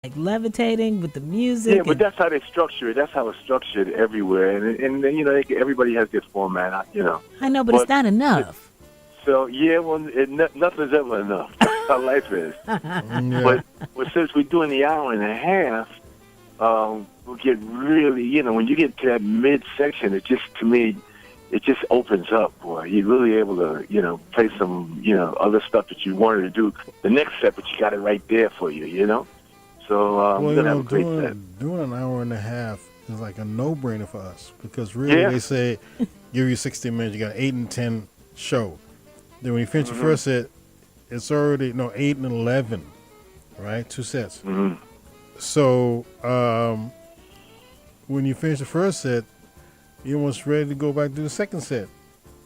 like levitating with the Yeah, music but and that's how they structure it. That's how it's structured everywhere, and you know everybody has their format, you know. I know, but it's But not enough. so yeah, well, nothing's ever enough. That's how life is. Yeah. But since we're doing the hour and a half, we'll get really, you know, when you get to that midsection, it just to me, it just opens up, boy. You're really able to, you know, play some, you know, other stuff that you wanted to do the next set, but you got it right there for you, you know. So Well, we're you gonna have know, a great set. doing an hour and a half is like a no-brainer for us because really Yeah. they say give you 60 minutes, you got 8 and 10 show. Then when you finish the first set, it's already 8 and 11, right? 2 sets. Hmm. So when you finish the first set, you're almost ready to go back to the second set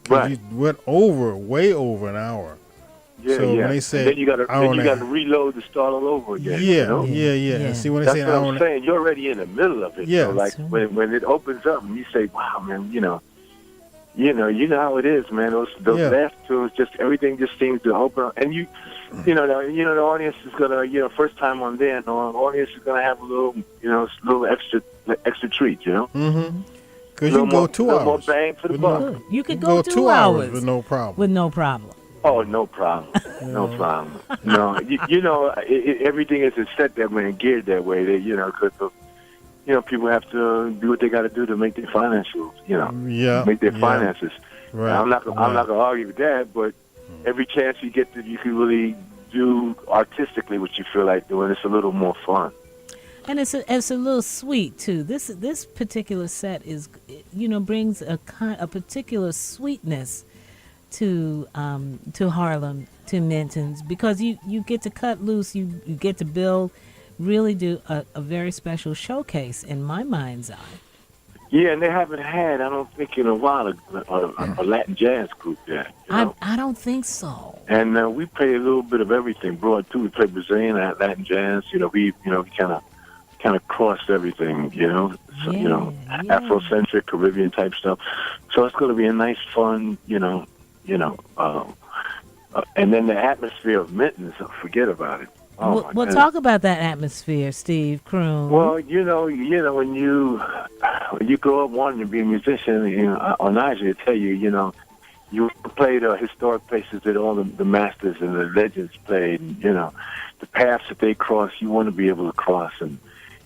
because Right. you went over, way over an hour. Yeah, So yeah. when they And say then you gotta hour and a half, reload to start all over again. yeah, You know? yeah. Yeah. And see when they That's say an what hour I'm and a saying. You're already in the middle of it. Yeah. So like That's right. when it opens up and you say, "Wow, man," you know how it is, man. Those Yeah. last two, just everything just seems to open up, and the audience is gonna, first time on there, the audience is gonna have a little, little extra treat, you know. Mm-hmm. Because you Little can go more- 2 little more hours. bang for the with buck. no- Good. You could can go 2 hours with no problem. with no problem. Oh, no problem. No problem. No, everything is set that way and geared that way. Because people have to do what they got to do to make their financials. Yeah, Make their yeah. finances. Right. I'm not gonna argue with that, but every chance you get you can really do artistically what you feel like doing. It's a little more fun. And it's a little sweet too. This particular set is, brings a particular sweetness to Harlem, to Minton's, because you get to cut loose, you get to build, really do a very special showcase in my mind's eye. Yeah, and they haven't had, I don't think, in a while, a Latin jazz group yet. I don't think so. And we play a little bit of everything, broad too. We play Brazilian, Latin jazz. We kind of crossed everything. So, Yeah. Afrocentric, Caribbean type stuff. So it's going to be a nice, fun, and then the atmosphere of Minton's. Forget about it. Oh, my We'll goodness. talk about that atmosphere, Steve Kroon. Well, when you grow up wanting to be a musician, Onaje tell you, you play the historic places that all the masters and the legends played. And, the paths that they cross, you want to be able to cross and,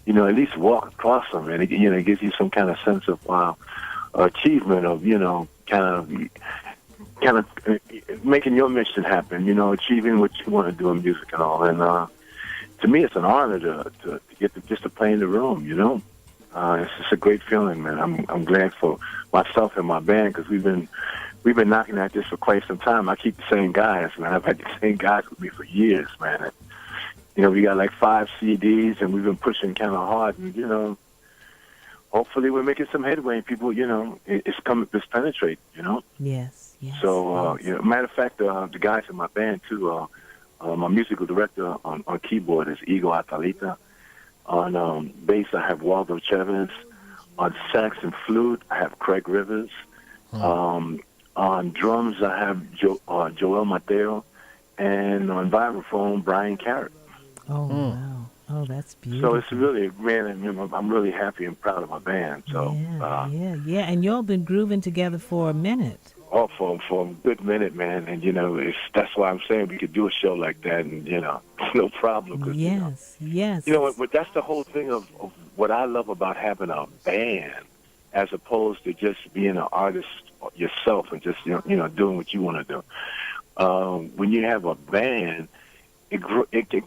at least walk across them. And it gives you some kind of sense of achievement of, kind of making your mission happen. Achieving what you want to do in music and all. And to me, it's an honor to get to play in the room. It's just a great feeling, man. I'm glad for myself and my band because we've been knocking at this for quite some time. I keep the same guys, man. I've had the same guys with me for years, man. And, we got like 5 CDs, and we've been pushing kind of hard. And, hopefully we're making some headway. And people, it's penetrate. Yes. So, matter of fact, the guys in my band too. My musical director on keyboard is Igor Atalita. On bass, I have Waldo Chavez. On sax and flute, I have Craig Rivers. On drums, I have Joel Mateo. And on vibraphone, Brian Carrot. Oh, wow. Oh, that's beautiful. So it's really, man, I'm really happy and proud of my band. So, yeah. And y'all been grooving together for a minute. for a good minute, man. And, that's why I'm saying we could do a show like that and, it's no problem. 'Cause, Yes. But that's the whole thing of what I love about having a band as opposed to just being an artist yourself and just, doing what you want to do. When you have a band, it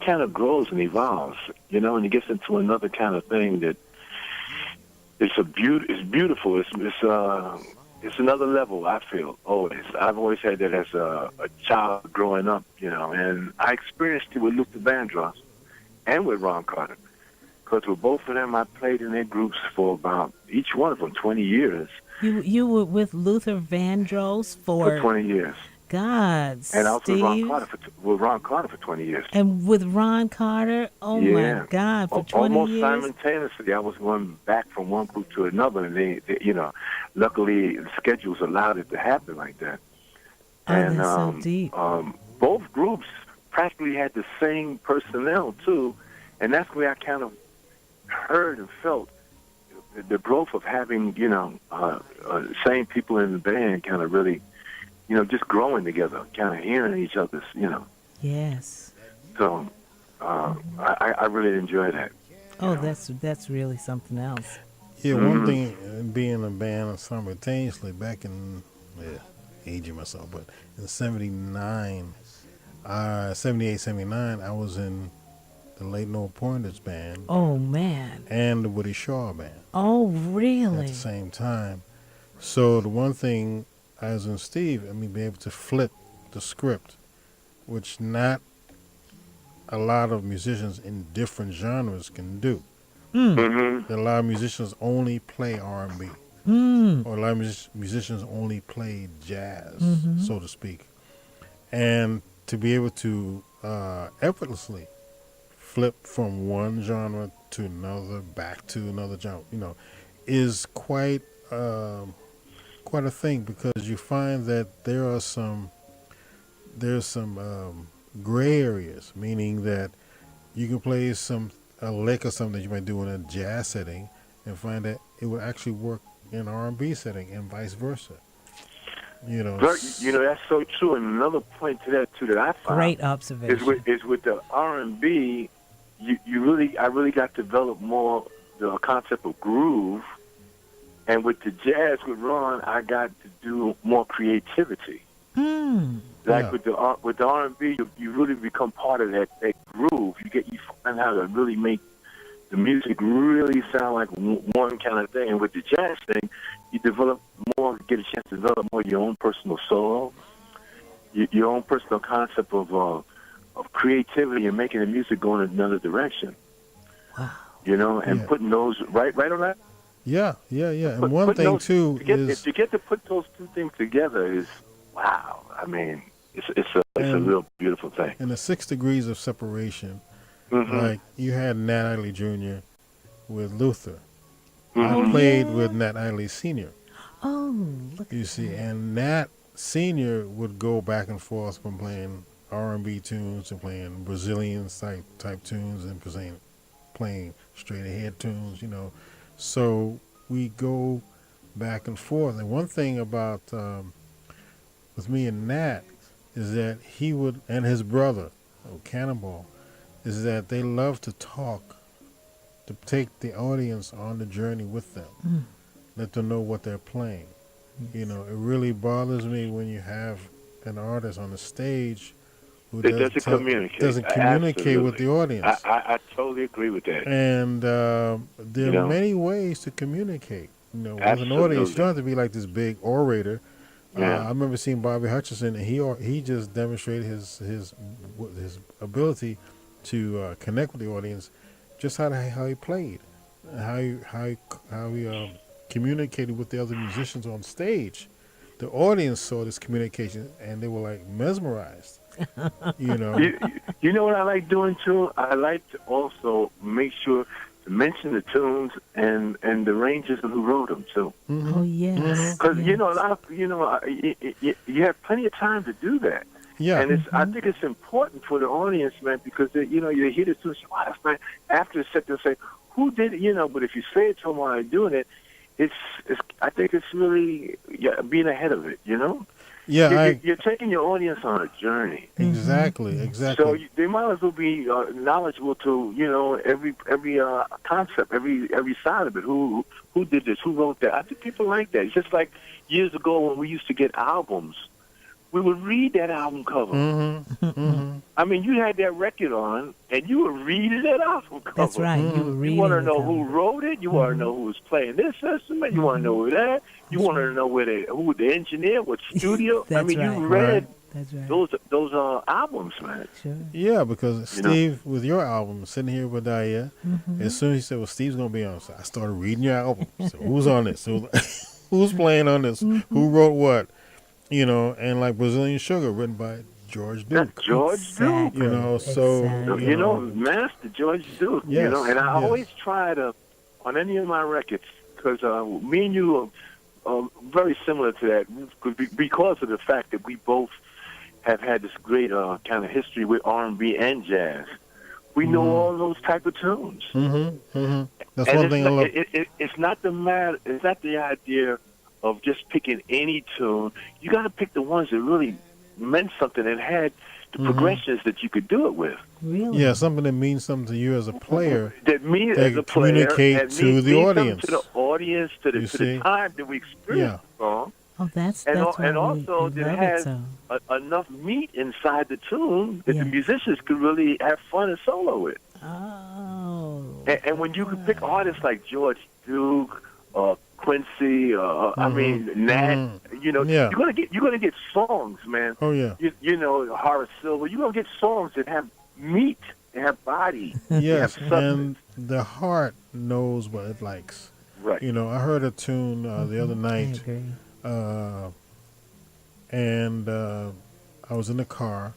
kind of grows and evolves, and it gets into another kind of thing that it's beautiful. It's another level, I feel, always. I've always had that as a child growing up, and I experienced it with Luther Vandross and with Ron Carter. Because with both of them, I played in their groups for about, each one of them, 20 years. You were with Luther Vandross For 20 years. God, And I was Steve. with Ron Carter for 20 years. And with Ron Carter, oh my God, for 20 Almost years. simultaneously, I was going back from one group to another, and they luckily the schedules allowed it to happen like that. Oh, And that's so deep. both groups practically had the same personnel too, And that's where I kind of heard and felt the growth of having, same people in the band kind of really, just growing together, kind of hearing each other's, Yes. So I really enjoy that. Oh, that's really something else. Yeah, one thing, being in a band simultaneously back in, aging myself, but in 79, 78, 79, I was in the Late Noel Pointers band. Oh, man. And the Woody Shaw band. Oh, really? At the same time. So the one thing, as in Steve, be able to flip the script, which not a lot of musicians in different genres can do. A lot of musicians only play R&B. Or a lot of musicians only play jazz, so to speak. And to be able to effortlessly flip from one genre to another, back to another genre, is quite a thing, because you find that there's some gray areas, meaning that you can play a lick or something that you might do in a jazz setting and find that it would actually work in an R&B setting and vice versa. That's so true. And another point to that too that I found great observation is with the R&B, I really got to develop more the concept of groove, and with the jazz with Ron, I got to do more creativity. With the R&B, you really become part of that groove. You find how to really make the music really sound like one kind of thing. And with the jazz thing, you get a chance to develop more your own personal solo, your own personal concept of creativity and making the music go in another direction. Wow. And putting those right on that. Yeah. And one thing too is to get to put those two things together is wow. It's a real beautiful thing. And the 6 degrees of separation, like you had Nat Adderley Jr. with Luther. I played with Nat Adderley Sr. Oh, look. You see, and Nat Sr. would go back and forth from playing R&B tunes and playing Brazilian type tunes and playing straight ahead tunes, So we go back and forth. And one thing about with me and Nat is that he would, and his brother, Cannonball, is that they love to talk, to take the audience on the journey with them, let them know what they're playing. It really bothers me when you have an artist on the stage who doesn't communicate with the audience. I totally agree with that. And there are many ways to communicate. With an audience, you don't have to be like this big orator. I remember seeing Bobby Hutcherson, and he just demonstrated his ability to connect with the audience, just how he played, how he communicated with the other musicians on stage. The audience saw this communication, and they were like mesmerized. You know what I like doing too? I like to also make sure to mention the tunes and the arrangers who wrote them too. Oh yes, because a lot of you have plenty of time to do that. Yeah, and I think it's important for the audience, man, because you hear the tunes. Wow, that's nice. After the set, they'll say, "Who did it?" But if you say it to them while they're doing it, I think it's really being ahead of it. Yeah, you're taking your audience on a journey. Exactly. So they might as well be knowledgeable to every concept, every side of it. Who did this? Who wrote that? I think people like that. It's just like years ago when we used to get albums. We would read that album cover. You had that record on, and you were reading that album cover. That's right. You were reading. You want to know who wrote it. You want to know who was playing this instrument. You want to know who that. You want to know who the engineer, what studio. You read those albums, man. Sure. Yeah, because Steve, with your album, sitting here with Daya, as soon as he said, "Well, Steve's gonna be on," so I started reading your album. So who's on this? Who's playing on this? Who wrote what? And like Brazilian Sugar, written by George Duke. That's George Duke. Master George Duke. Yes, and I always try to, on any of my records, because me and you are very similar to that, because of the fact that we both have had this great kind of history with R&B and jazz. We know all those type of tunes. That's And one thing I love. it's not the matter. It's not the idea of just picking any tune. You got to pick the ones that really meant something and had the progressions that you could do it with. Really? Yeah, something that means something to you as a player. That me That as a player communicate and to means the audience. to the audience, to the time that we experience the song. Oh, that's And, why and also we that love has it so. enough meat inside the tune that Yeah. the musicians could really have fun and solo it. Oh. And when you can pick artists like George Duke, Quincy, I mean Nat, you know, Yeah. you're gonna get songs, man. Oh yeah. You know, Horace Silver. You're gonna get songs that have meat, that have body. Yes, have substance. and the heart knows what it likes. Right. You know, I heard a tune the other I night, agree. and I was in the car,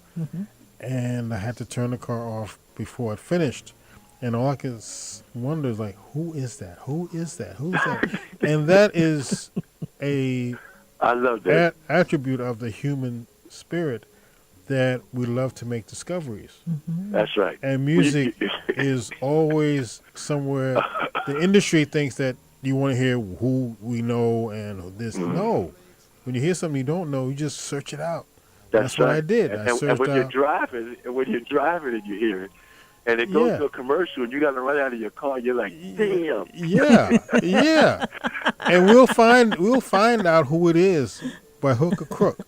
and I had to turn the car off before it finished. And all I could wonder is like, who is that? Who is that? Who is that? And that is a I love that. attribute of the human spirit that we love to make discoveries. That's right. And music is always somewhere. The industry thinks that you want to hear who we know and this. No. When you hear something you don't know, you just search it out. That's what right. I did. And, I and searched when out. you're driving, and you hear it, and it goes Yeah. to a commercial, and you got to run out of your car, you're like, damn. Yeah, yeah. And we'll find out who it is by hook or crook,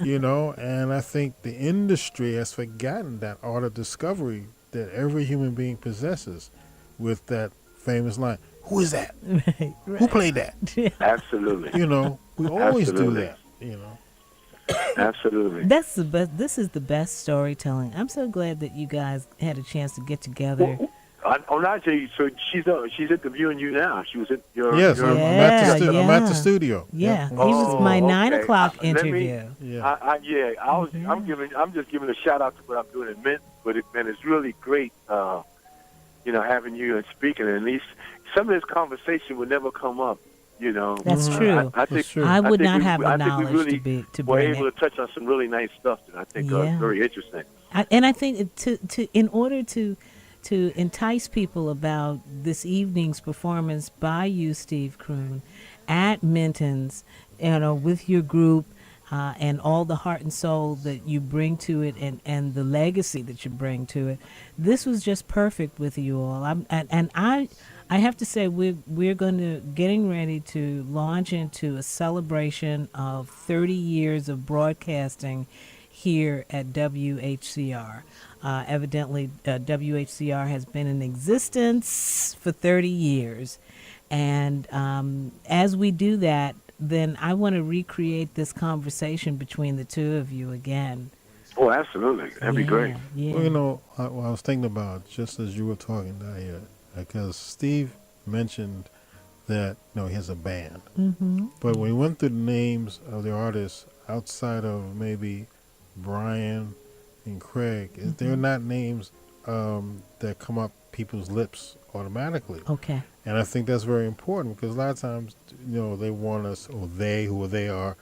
you know. And I think the industry has forgotten that art of discovery that every human being possesses, with that famous line, "Who is that? Right. Who played that?" Absolutely. You know, we always Absolutely. do that. You know. Absolutely. That's the best. This is the best storytelling. I'm so glad that you guys had a chance to get together. Najee, so she's interviewing you now. She was at your. Yes, your I'm at the studio. Yeah, Yeah. he was my Oh, 9 okay. o'clock Let me- interview. Yeah. I'm just giving a shout out to what I'm doing at Mint, but it's really great, having you and speaking. And at least some of this conversation would never come up, you know. That's true. I think That's true. I would think not we- have the I think we knowledge really to were bring able it. to touch on some really nice stuff that I think Yeah. are very interesting. And I think in order to entice people about this evening's performance by you, Steve Kroon, at Minton's, with your group, and all the heart and soul that you bring to it, and the legacy that you bring to it, this was just perfect with you all. I have to say we're getting ready to launch into a celebration of 30 years of broadcasting here at WHCR. Evidently, WHCR has been in existence for 30 years. And as we do that, then I want to recreate this conversation between the two of you again. Oh, absolutely. That'd be great. Yeah. Well, you know, I was thinking about, just as you were talking, Dahlia, because Steve mentioned that, he has a band. Mm-hmm. But when he went through the names of the artists outside of maybe Brian and Craig, they're not names that come up people's lips automatically. Okay. And I think that's very important because a lot of times, they want us, or who they are,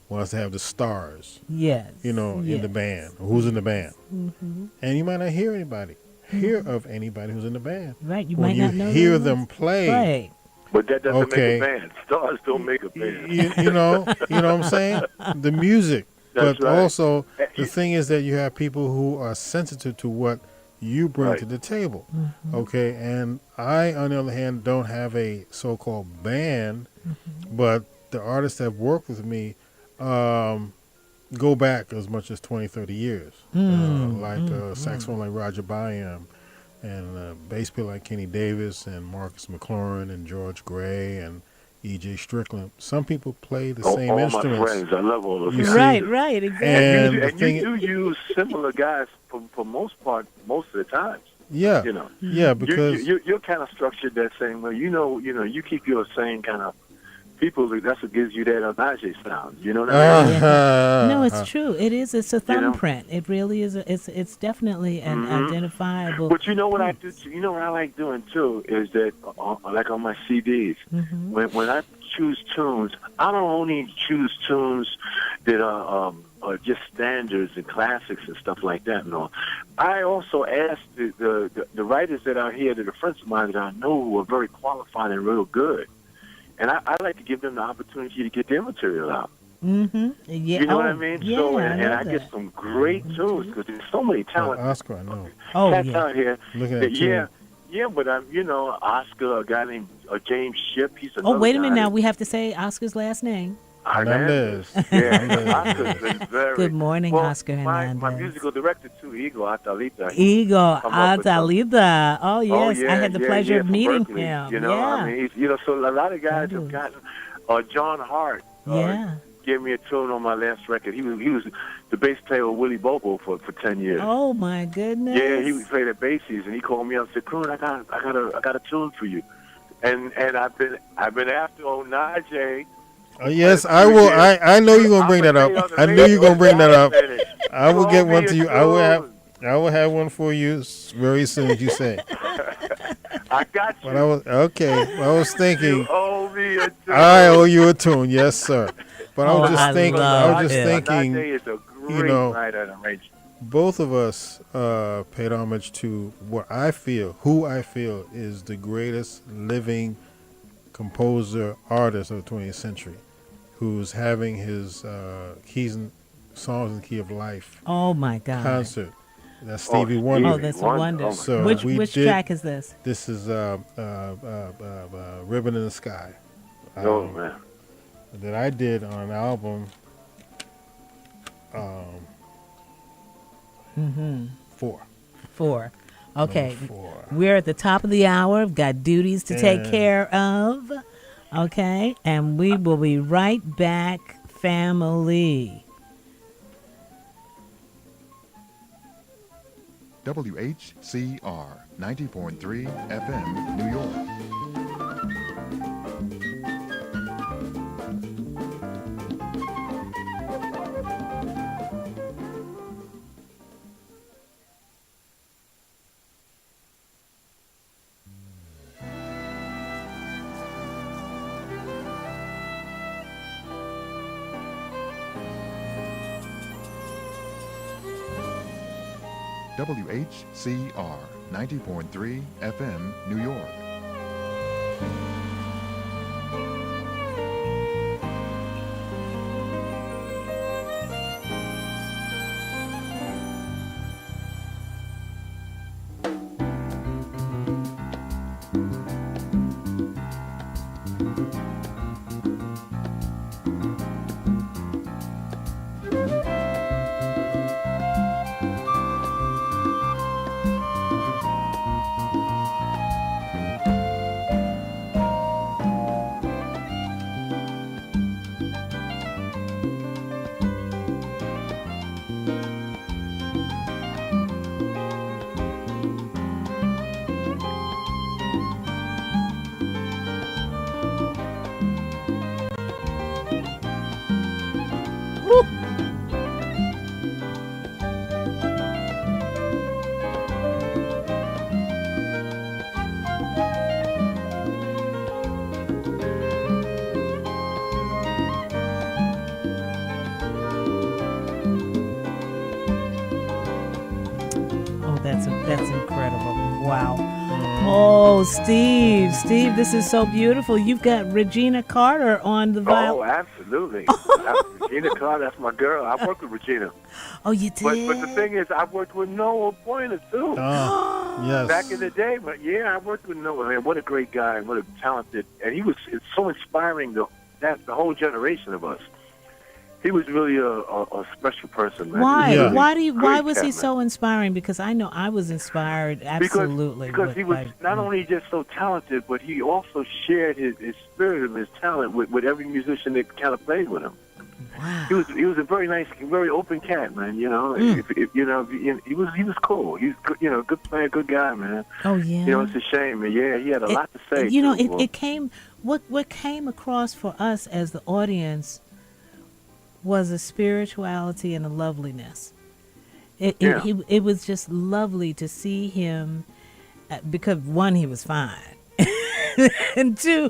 want us to have the stars, Yes. in the band, or who's in the band. Mm-hmm. And you might not hear of anybody who's in the band. Right. You when might you not know hear their them names. play, Right. But that doesn't Okay. make a band. Stars don't make a band. you know what I'm saying? The music. That's But right. also, the thing is that you have people who are sensitive to what you bring Right. to the table. Mm-hmm. Okay? And I, on the other hand, don't have a so-called band, but the artists that work with me go back as much as 20, 30 years. Saxophone like Roger Byam, and bass player like Kenny Davis and Marcus McLaurin and George Gray and E.J. Strickland. Some people play the same all instruments. my friends. I love all those You guys. see? Right, exactly. And And the you thing, do use similar guys for most part, most of the times. yeah, You know. yeah, because you're kind of structured that same way. You keep your same kind of people. That's what gives you that Najee sound. You know what I mean? No, it's true. It's a thumbprint. It really is. It's definitely an identifiable. But you know what I do? You know what I like doing too is that, like on my CDs, when I choose tunes, I don't only choose tunes that are just standards and classics and stuff like that and all. I also asked the writers that are here that are friends of mine that I know who are very qualified and real good. And I like to give them the opportunity to get their material out. Mm-hmm. Yeah. You know what I mean? Yeah, So, I and I know get that. some great tunes because there's so many talented Oscar, I know. Oh, cats yeah. out here. Looking that, at you. yeah, but Oscar, a guy named James Ship, he's Oh, another wait a guy minute now. that- We have to say Oscar's last name. Hernandez. Hernandez. Yeah, Oscar's been very. Good morning, well, Oscar my Hernandez. musical director too, Igor Atalita. he Igor come up with some- Atalida. Oh, yes. Oh, yeah, I had the yeah, pleasure yeah, of from meeting Berkeley, him. You know, yeah. I mean, so a lot of guys have Fabulous. gotten. John Hart. Yeah. Gave me a tune on my last record. He was the bass player with Willie Bobo for 10 years. Oh, my goodness. Yeah, he played at Basie's, and he called me up and said, "Croon, I got a tune for you." And I've been after Onaje. Yes, I will. I know you're gonna bring that up. I knew you're gonna bring that up. I will get one to you. I will have one for you very soon. As you say. I got you. But I was thinking. You owe me a tune. I owe you a tune, yes, sir. But I was just I thinking. love I was just it. thinking. Onaje is a great you know, writer and arranger. Both of us paid homage to who I feel is the greatest living composer, artist of the 20th century, who's having his songs in the key of life Oh, my God. concert. That's Stevie Wonder. Oh, that's a wonder. So Which we did- track is this? This is Ribbon in the Sky. Oh man. That I did on an album. Four. 4. Okay. Number 4. We're at the top of the hour. We've got duties to take Yeah. care of. Okay. And we will be right back, family. WHCR 90.3 FM, New York. WHCR 90.3 FM, New York. Oh, that's incredible. Wow. Oh, Steve, this is so beautiful. You've got Regina Carter on the Oh, violin. absolutely. Regina Carter, that's my girl. I worked with Regina. Oh, you did? But the thing is, I worked with Noah Pointer, too. Yes. Back in the day, but yeah, I worked with Noah. Man, what a great guy, and what a talented, and it's so inspiring. The whole generation of us. He was really a special person, man. Why? Yeah. Why was he man. so inspiring? Because I know I was inspired absolutely. Because he was not only just so talented, but he also shared his spirit and his talent with every musician that kind of played with him. Wow. He was a very nice, very open cat, man. You know, he was cool. He's a good player, good guy, man. Oh yeah. You know, it's a shame, man. Yeah, he had a lot to say. You know, too, it came. What came across for us as the audience was a spirituality and a loveliness. It was just lovely to see him because one, he was fine. and two,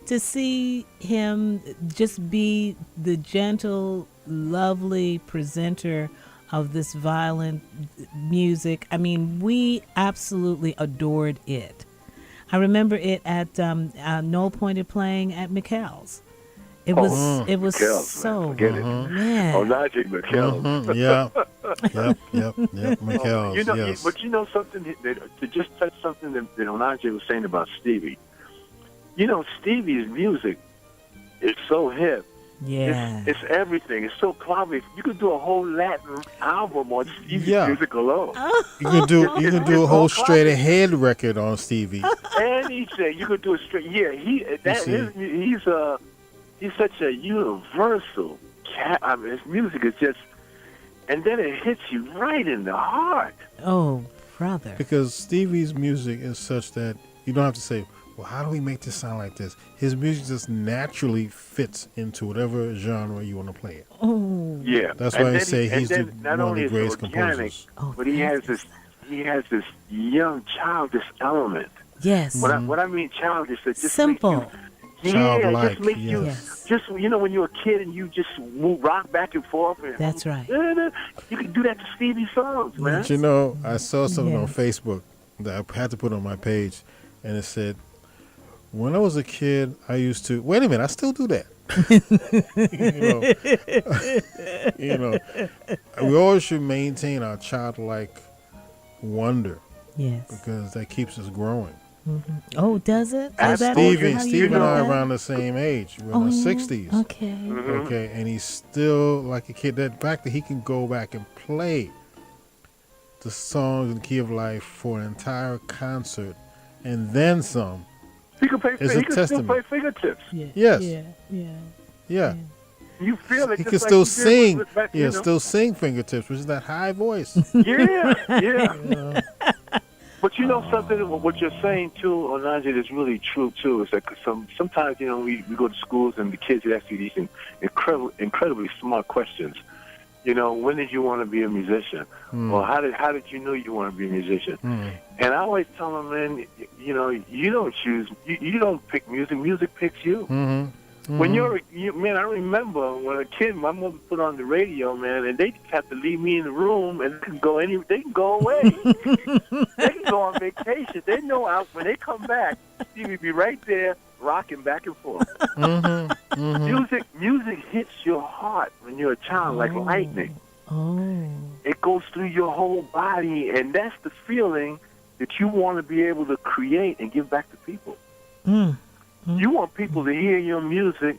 to see him just be the gentle, lovely presenter of this violent music. I mean, we absolutely adored it. I remember it at Noel Pointed playing at McCall's. It was McHale's, so man. Forget it. man. Oh, Najee McHale. Yep. McHale's, You know, yes. but you know something, to just touch something that Najee was saying about Stevie. You know, Stevie's music is so hip. Yeah. It's everything. It's so clever. You could do a whole Latin album on Stevie's music alone. You can do a whole straight ahead record on Stevie. Anything. You could do a straight. Yeah, he's such a universal cat. I mean, his music is just, and then it hits you right in the heart. Oh, brother. Because Stevie's music is such that you don't have to say, well, how do we make this sound like this? His music just naturally fits into whatever genre you want to play it. Oh. Yeah. That's why I say he's one of the greatest composers. But he has this young childish element. Yes. What I mean childish, it just simple. Childlike, just make you just when you're a kid and you just rock back and forth. And, that's right. You can do that to Stevie songs, man. But you know, I saw something on Facebook that I had to put on my page, and it said, when I was a kid, I used to. Wait a minute, I still do that. We always should maintain our childlike wonder. Yes. Because that keeps us growing. Mm-hmm. Oh, does it? Steve and I are around the same age. We're in our 60s. Okay. Mm-hmm. Okay, and he's still like a kid. That fact that he can go back and play the songs in the key of life for an entire concert and then some. He can still play fingertips. Yeah. Yes. Yeah. You feel it. He just can still sing. Back, still sing fingertips, which is that high voice. Yeah. But you know something, what you're saying too, Onaje, is really true too. Is that sometimes we go to schools and the kids ask you these incredibly smart questions. When did you want to be a musician? Or how did you know you want to be a musician? And I always tell them, man, you don't choose, you don't pick music. Music picks you. When man, I remember when a kid, my mother put on the radio, man, and they just have to leave me in the room and they can go away. They can go on vacation. They know when they come back, Stevie be right there rocking back and forth. Music hits your heart when you're a child like lightning. It goes through your whole body, and that's the feeling that you want to be able to create and give back to people. You want people to hear your music.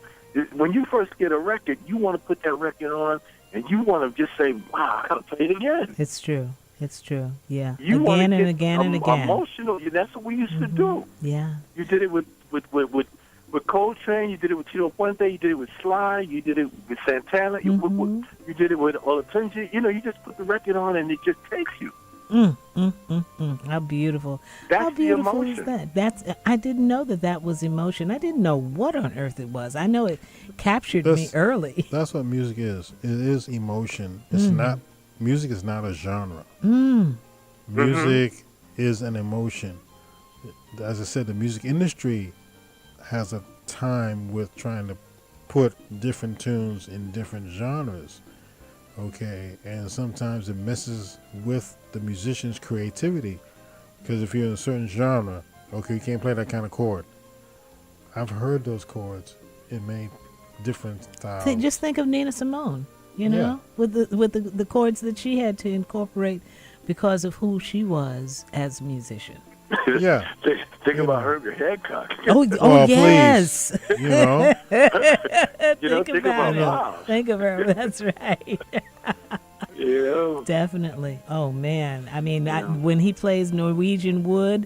When you first get a record, you want to put that record on, and you want to just say, wow, I got to play it again. It's true. Yeah. You again and again and again. Emotional. That's what we used to do. Yeah. You did it with Coltrane. You did it with Tito Puente. You did it with Sly. You did it with Santana. You did it with Olatunji. You just put the record on, and it just takes you. How beautiful. That's How beautiful the is emotion. that? I didn't know that was emotion. I didn't know what on earth it was. I know it captured me early. That's what music is. It is emotion. It's not. Music is not a genre. Music is an emotion. As I said, the music industry has a time with trying to put different tunes in different genres. Okay, and sometimes it messes with the musician's creativity, because if you're in a certain genre, okay, you can't play that kind of chord. I've heard those chords in many different styles. Just think of Nina Simone, with the chords that she had to incorporate because of who she was as a musician. Yeah. Think about Herbie Hancock. Oh yes. Please. Think about Miles. Think of her. That's right. Definitely. Oh man. I mean, when he plays Norwegian Wood,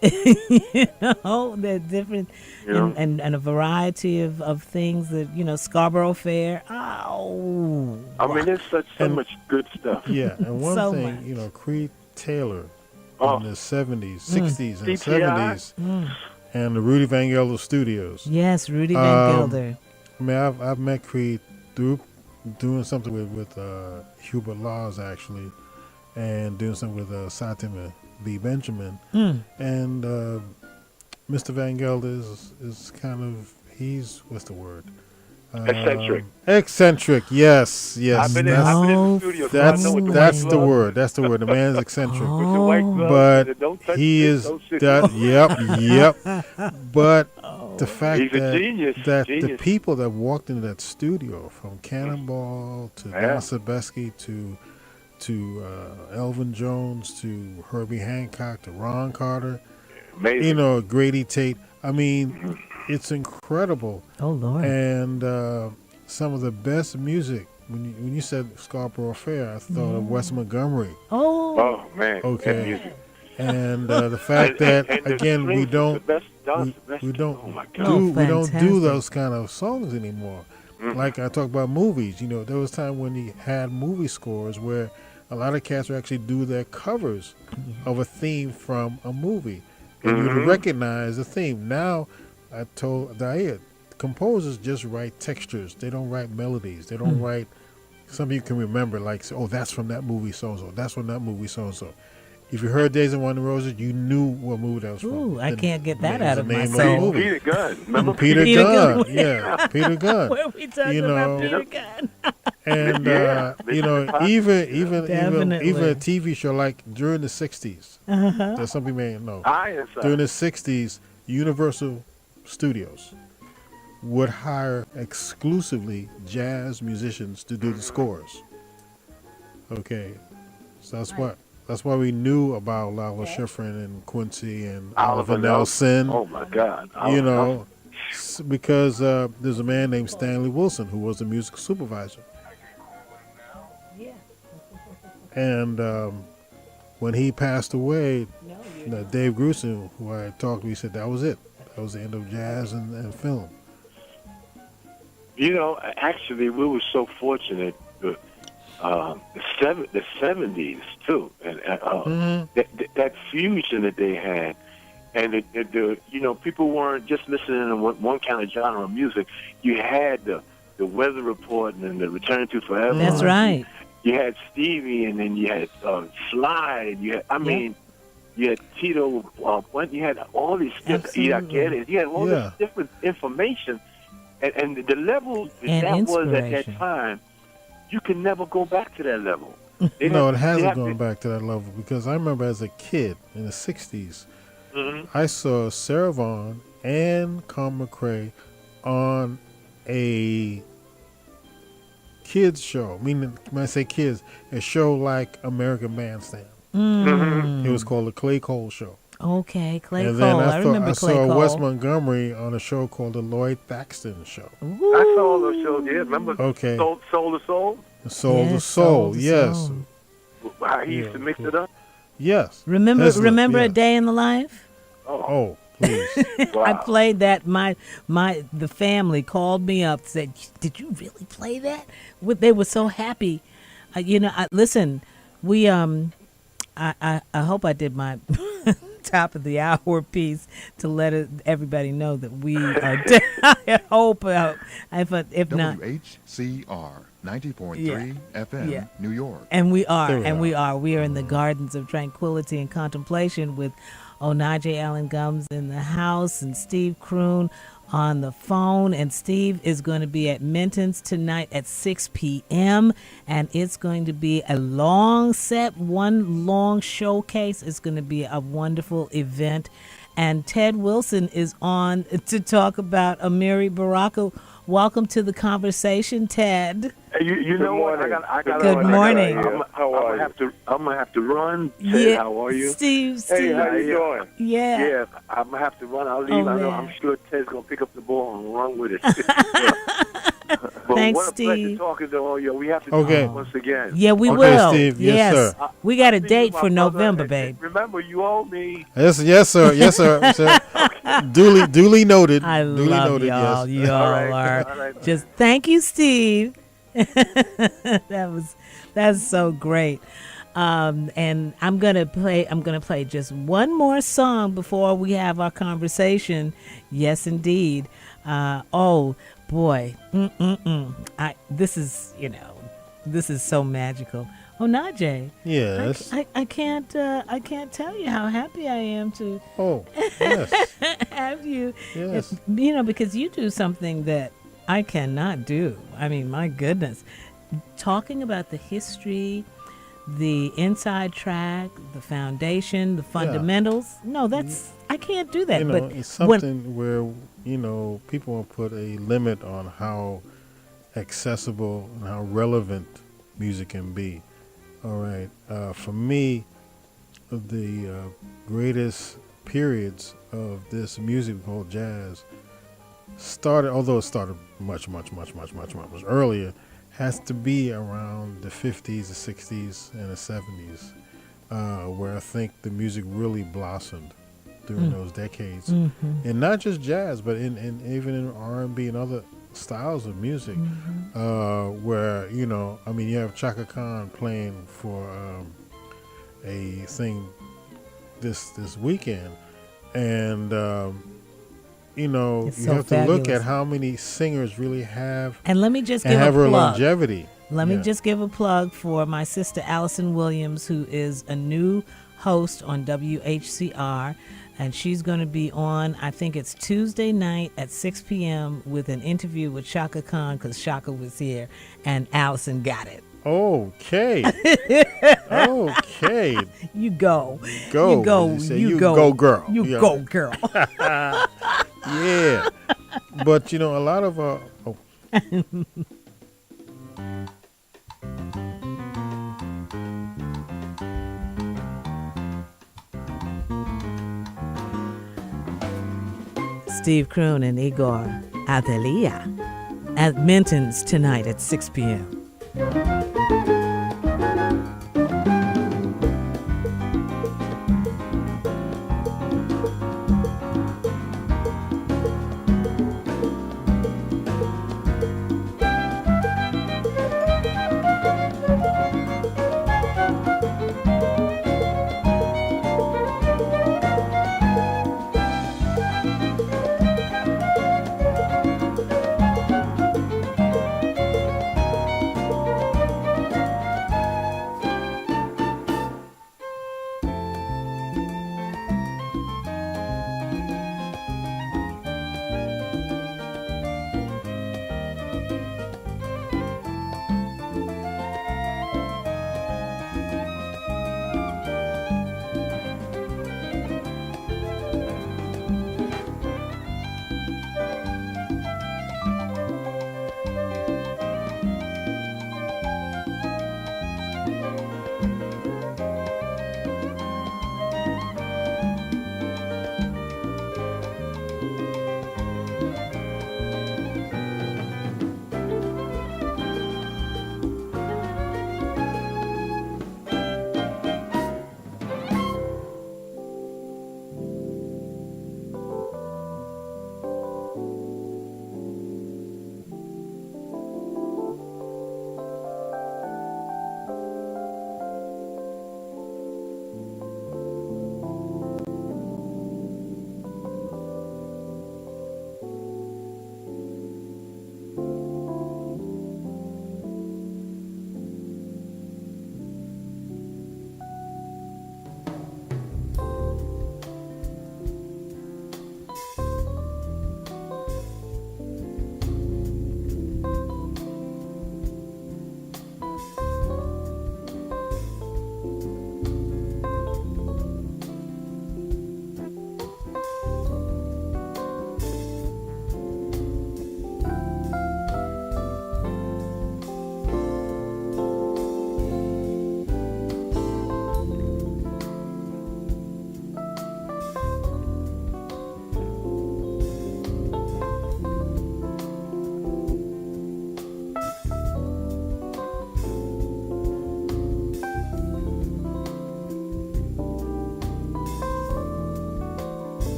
they're different, and a variety of things that Scarborough Fair. Oh. I mean, there's so much good stuff. Yeah, and one So thing, much. Creed Taylor. In the 70s, 60s, and CPI. 70s, and the Rudy Van Gelder Studios. Yes, Rudy Van Gelder. I mean, I've met Creed through doing something with Hubert Laws, actually, and doing something with Satima B. Benjamin. And Mr. Van Gelder is kind of, he's, what's the word? Eccentric. Eccentric. Yes. I've been in No the studio, so I That's know what that's white the gloves word. That's the word. The man's eccentric. with the white gloves. But and don't touch he this, is don't sit that. wrong. Yep. But the fact He's a that genius. that the Genius. people that walked into that studio, from Cannonball to Yeah. Don Sebesky to Elvin Jones to Herbie Hancock to Ron Carter, Amazing. Grady Tate. I mean, it's incredible. Oh Lord. And some of the best music. When you said Scarborough Fair, I thought of Wes Montgomery. Oh. Oh man. Okay. That music. And the fact that And the again we strings don't was the best, Don we Sebesky. don't Oh my do God. Oh, we don't do fantastic. those kind of songs anymore. Like I talk about movies. There was time when you had movie scores where a lot of cats would actually do their covers of a theme from a movie, and you would recognize the theme. Now, I told Daia, composers just write textures. They don't write melodies. They don't write. Some you can remember, like, oh, that's from that movie so and so. That's from that movie so and so. If you heard Days and Wonder Roses, you knew what movie that was from. Ooh, I The can't get that name- out the of my name of the soul. movie. Peter Gunn. Remember Peter Peter Gunn. Gunn. Yeah, Peter Gunn. Where are we talking You about know, Peter Gunn? And Yeah, even Definitely. a TV show like during the '60s, that some people may know. Ironside. During the '60s, Universal Studios would hire exclusively jazz musicians to do the scores. Okay, so that's why we knew about Lala Schifrin and Quincy and Oliver Nelson. Oh my God. Because there's a man named Stanley Wilson who was the music supervisor. And when he passed away, Dave Grusin, who I talked to, he said that was it. That was the end of jazz and film. Actually, we were so fortunate. The 70s too, and that fusion that they had, and people weren't just listening to one kind of genre of music. You had the Weather Report and the Return to Forever. That's right. You had Stevie, and then you had Sly, and you had you had Tito. You had all these different. You had all this different information, and the level that was at that time. You can never go back to that level. No, it hasn't gone back to that level, because I remember as a kid in the 60s, I saw Sarah Vaughan and Carl McRae on a kids show. Meaning, when I say kids, a show like American Bandstand. It was called the Clay Cole Show. Okay, Clay And Cole. then I remember I Clay saw Cole. Wes Montgomery on a show called the Lloyd Thaxton Show. Ooh. I saw all those shows. Yeah, remember? Okay. Soul to Soul. Soul to Yes, Soul, to yes. Soul. How he used to mix it up. Yes. Remember Hessler, A yes. Day in the Life? Oh, please. Wow. I played that. The family called me up, said, "Did you really play that?" They were so happy. Listen, we I hope I did my top of the hour piece to let everybody know that we are. I hope if not. WHCR 90.3 FM, Yeah. New York. And we are, There we are. We are in the gardens of tranquility and contemplation with Onaje Allen Gums in the house and Steve Kroon on the phone. And Steve is going to be at Minton's tonight at 6 p.m. And it's going to be a long set, one long showcase. It's going to be a wonderful event. And Ted Wilson is on to talk about Amiri Baraka. Welcome to the conversation, Ted. Hey, you know what? I got. Good morning. How are you? I'm gonna have to run. Ted, how are you? Steve. Hey, how you doing? Yeah. Yeah, I'm gonna have to run. I'll leave. Oh, I know. man. I'm sure Ted's gonna pick up the ball and run with it. But Thanks, what a pleasure Steve. talking to all you. We have to Okay. talk once again. Yeah, we Okay, will. Steve. Yes, sir. We got a I'll see you, date my for brother. November, And babe. Remember, you owe me. Yes, sir. Yes, sir. Duly noted. I Duly love noted, y'all. yes. Y'all All right. are All right. just. Thank you, Steve. That's so great. And I'm gonna play just one more song before we have our conversation. Yes, indeed. Oh boy, this is so magical. Oh, Najee. Yes. I can't tell you how happy I am to Oh, yes. have you. Yes. Because you do something that I cannot do. I mean, my goodness. Talking about the history, the inside track, the foundation, the fundamentals. No, I can't do that. But it's something where, people will put a limit on how accessible and how relevant music can be. All right. For me, the greatest periods of this music called jazz although it started much, much, much, much, much, much earlier, has to be around the 50s, the 60s, and the 70s, where I think the music really blossomed during those decades. Mm-hmm. And not just jazz, but even in R&B and other styles of music, where, you have Chaka Khan playing for a thing this weekend, and you It's you so have to look fabulous. at how many singers really have And let me just and give a have her plug. longevity. Let me Yeah. just give a plug for my sister Allison Williams, who is a new host on WHCR. And she's going to be on, I think it's Tuesday night at 6 p.m. with an interview with Shaka Khan, because Shaka was here and Allison got it. Okay. Okay. You go. Go. You go. As you say, You you go. go, girl. You Yeah. go, girl. Yeah. But, a lot of Steve Kroon and Igor Adelia at Minton's tonight at 6 p.m.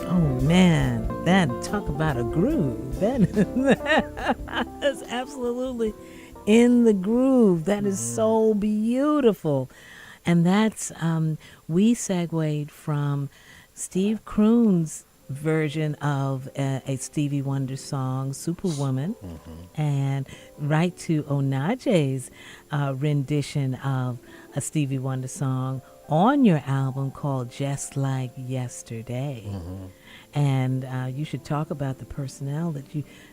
Oh man, that talk about a groove. That is absolutely in the groove. That is so beautiful. And that's we segued from Steve Kroon's version of a Stevie Wonder song, Superwoman, and right to Onaje's rendition of a Stevie Wonder song on your album called Just Like Yesterday. And you should talk about the personnel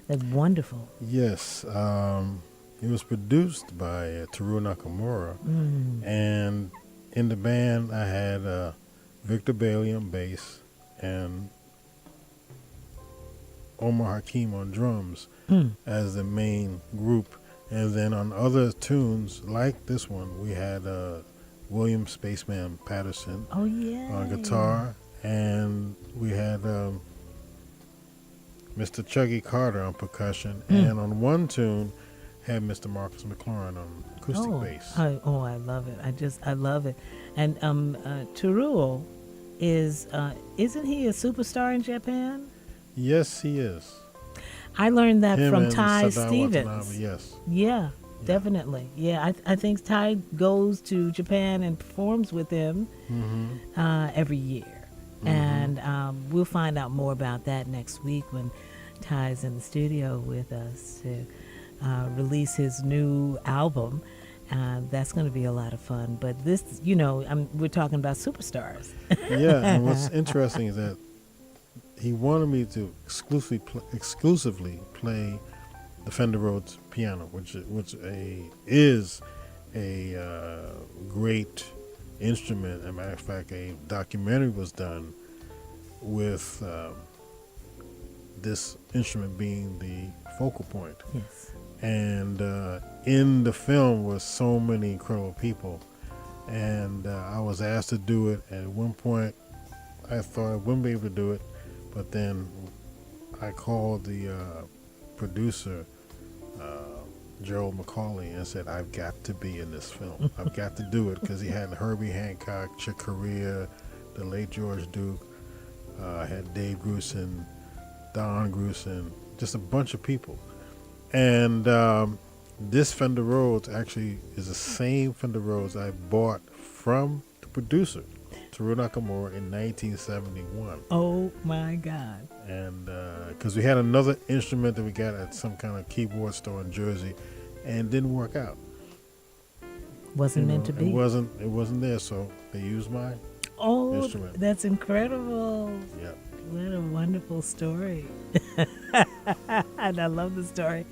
that's wonderful. Yes, it was produced by Teru Nakamura, and in the band I had Victor Bailey on bass and Omar Hakim on drums as the main group. And then on other tunes like this one, we had William Spaceman Patterson Oh yeah, on guitar, and we had Mr. Chuggy Carter on percussion, and on one tune had Mr. Marcus McLaurin on acoustic bass. I love it. I love it. And Teruo isn't he a superstar in Japan? Yes, he is. I learned that Him from and Ty Sadao Stevens. Watanabe, yes. Yeah, definitely. Yeah, I think Ty goes to Japan and performs with him every year. And we'll find out more about that next week when Ty's in the studio with us to release his new album. That's going to be a lot of fun. But this, we're talking about superstars. Yeah, and what's interesting is that he wanted me to exclusively play the Fender Rhodes piano, which is a great instrument. As a matter of fact, a documentary was done with this instrument being the focal point. Yes. And in the film was so many incredible people, and I was asked to do it. And at one point, I thought I wouldn't be able to do it, but then I called the producer, Gerald McCauley, and said, "I've got to be in this film. I've got to do it," because he had Herbie Hancock, Chick Corea, the late George Duke, had Dave Grusin, Don Grusin, just a bunch of people. And this Fender Rhodes actually is the same Fender Rhodes I bought from the producer, Teru Nakamura, in 1971. Oh my God. And because we had another instrument that we got at some kind of keyboard store in Jersey, and it didn't work out. Wasn't meant to be. It wasn't there, so they used my instrument. That's incredible. Yep. What a wonderful story. And I love the story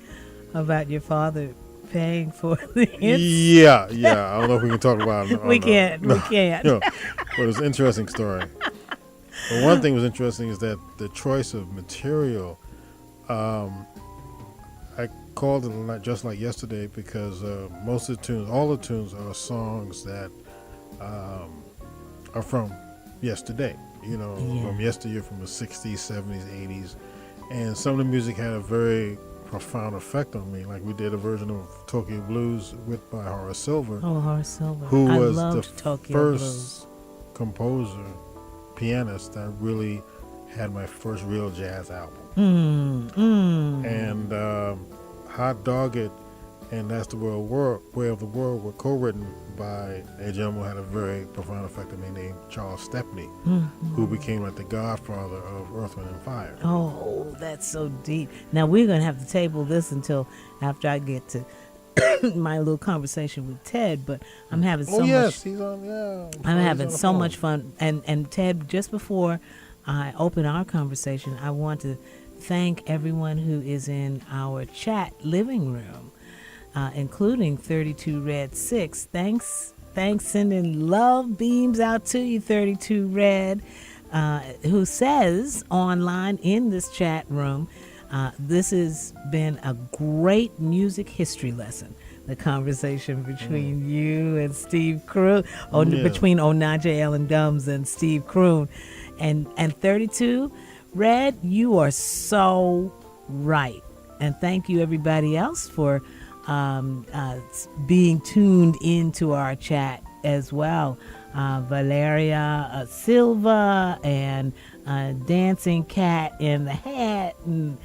about your father paying for the hits. Yeah. I don't know if we can talk about it. We can't. But it was an interesting story. But one thing was interesting is that the choice of material, I called it Just Like Yesterday because most of the tunes, all the tunes are songs that are from yesterday, from yesteryear, from the 60s, 70s, 80s. And some of the music had a very profound effect on me. Like we did a version of Tokyo Blues by Horace Silver. Oh, Horace Silver. Who I was loved the Tokyo first Blues. composer, pianist that really had my first real jazz album. And Hot Dogged and That's the Way of the World were co-written by a gentleman who had a very profound effect on me named Charles Stepney, who became like the godfather of Earth, Wind & Fire. Oh, that's so deep. Now we're going to have to table this until after I get to my little conversation with Ted, but I'm having so much. He's on. Yeah, I'm having so much fun. And Ted, just before I open our conversation, I want to thank everyone who is in our chat living room, including 32 Red 6. Thanks, sending love beams out to you, 32 Red, who says online in this chat room, this has been a great music history lesson. The conversation between you and Steve Kroon, between Onaje Ellen Gums and Steve Kroon. And 32, Red, you are so right. And thank you everybody else for being tuned into our chat as well. Valeria Silva, and Dancing Cat in the Hat, and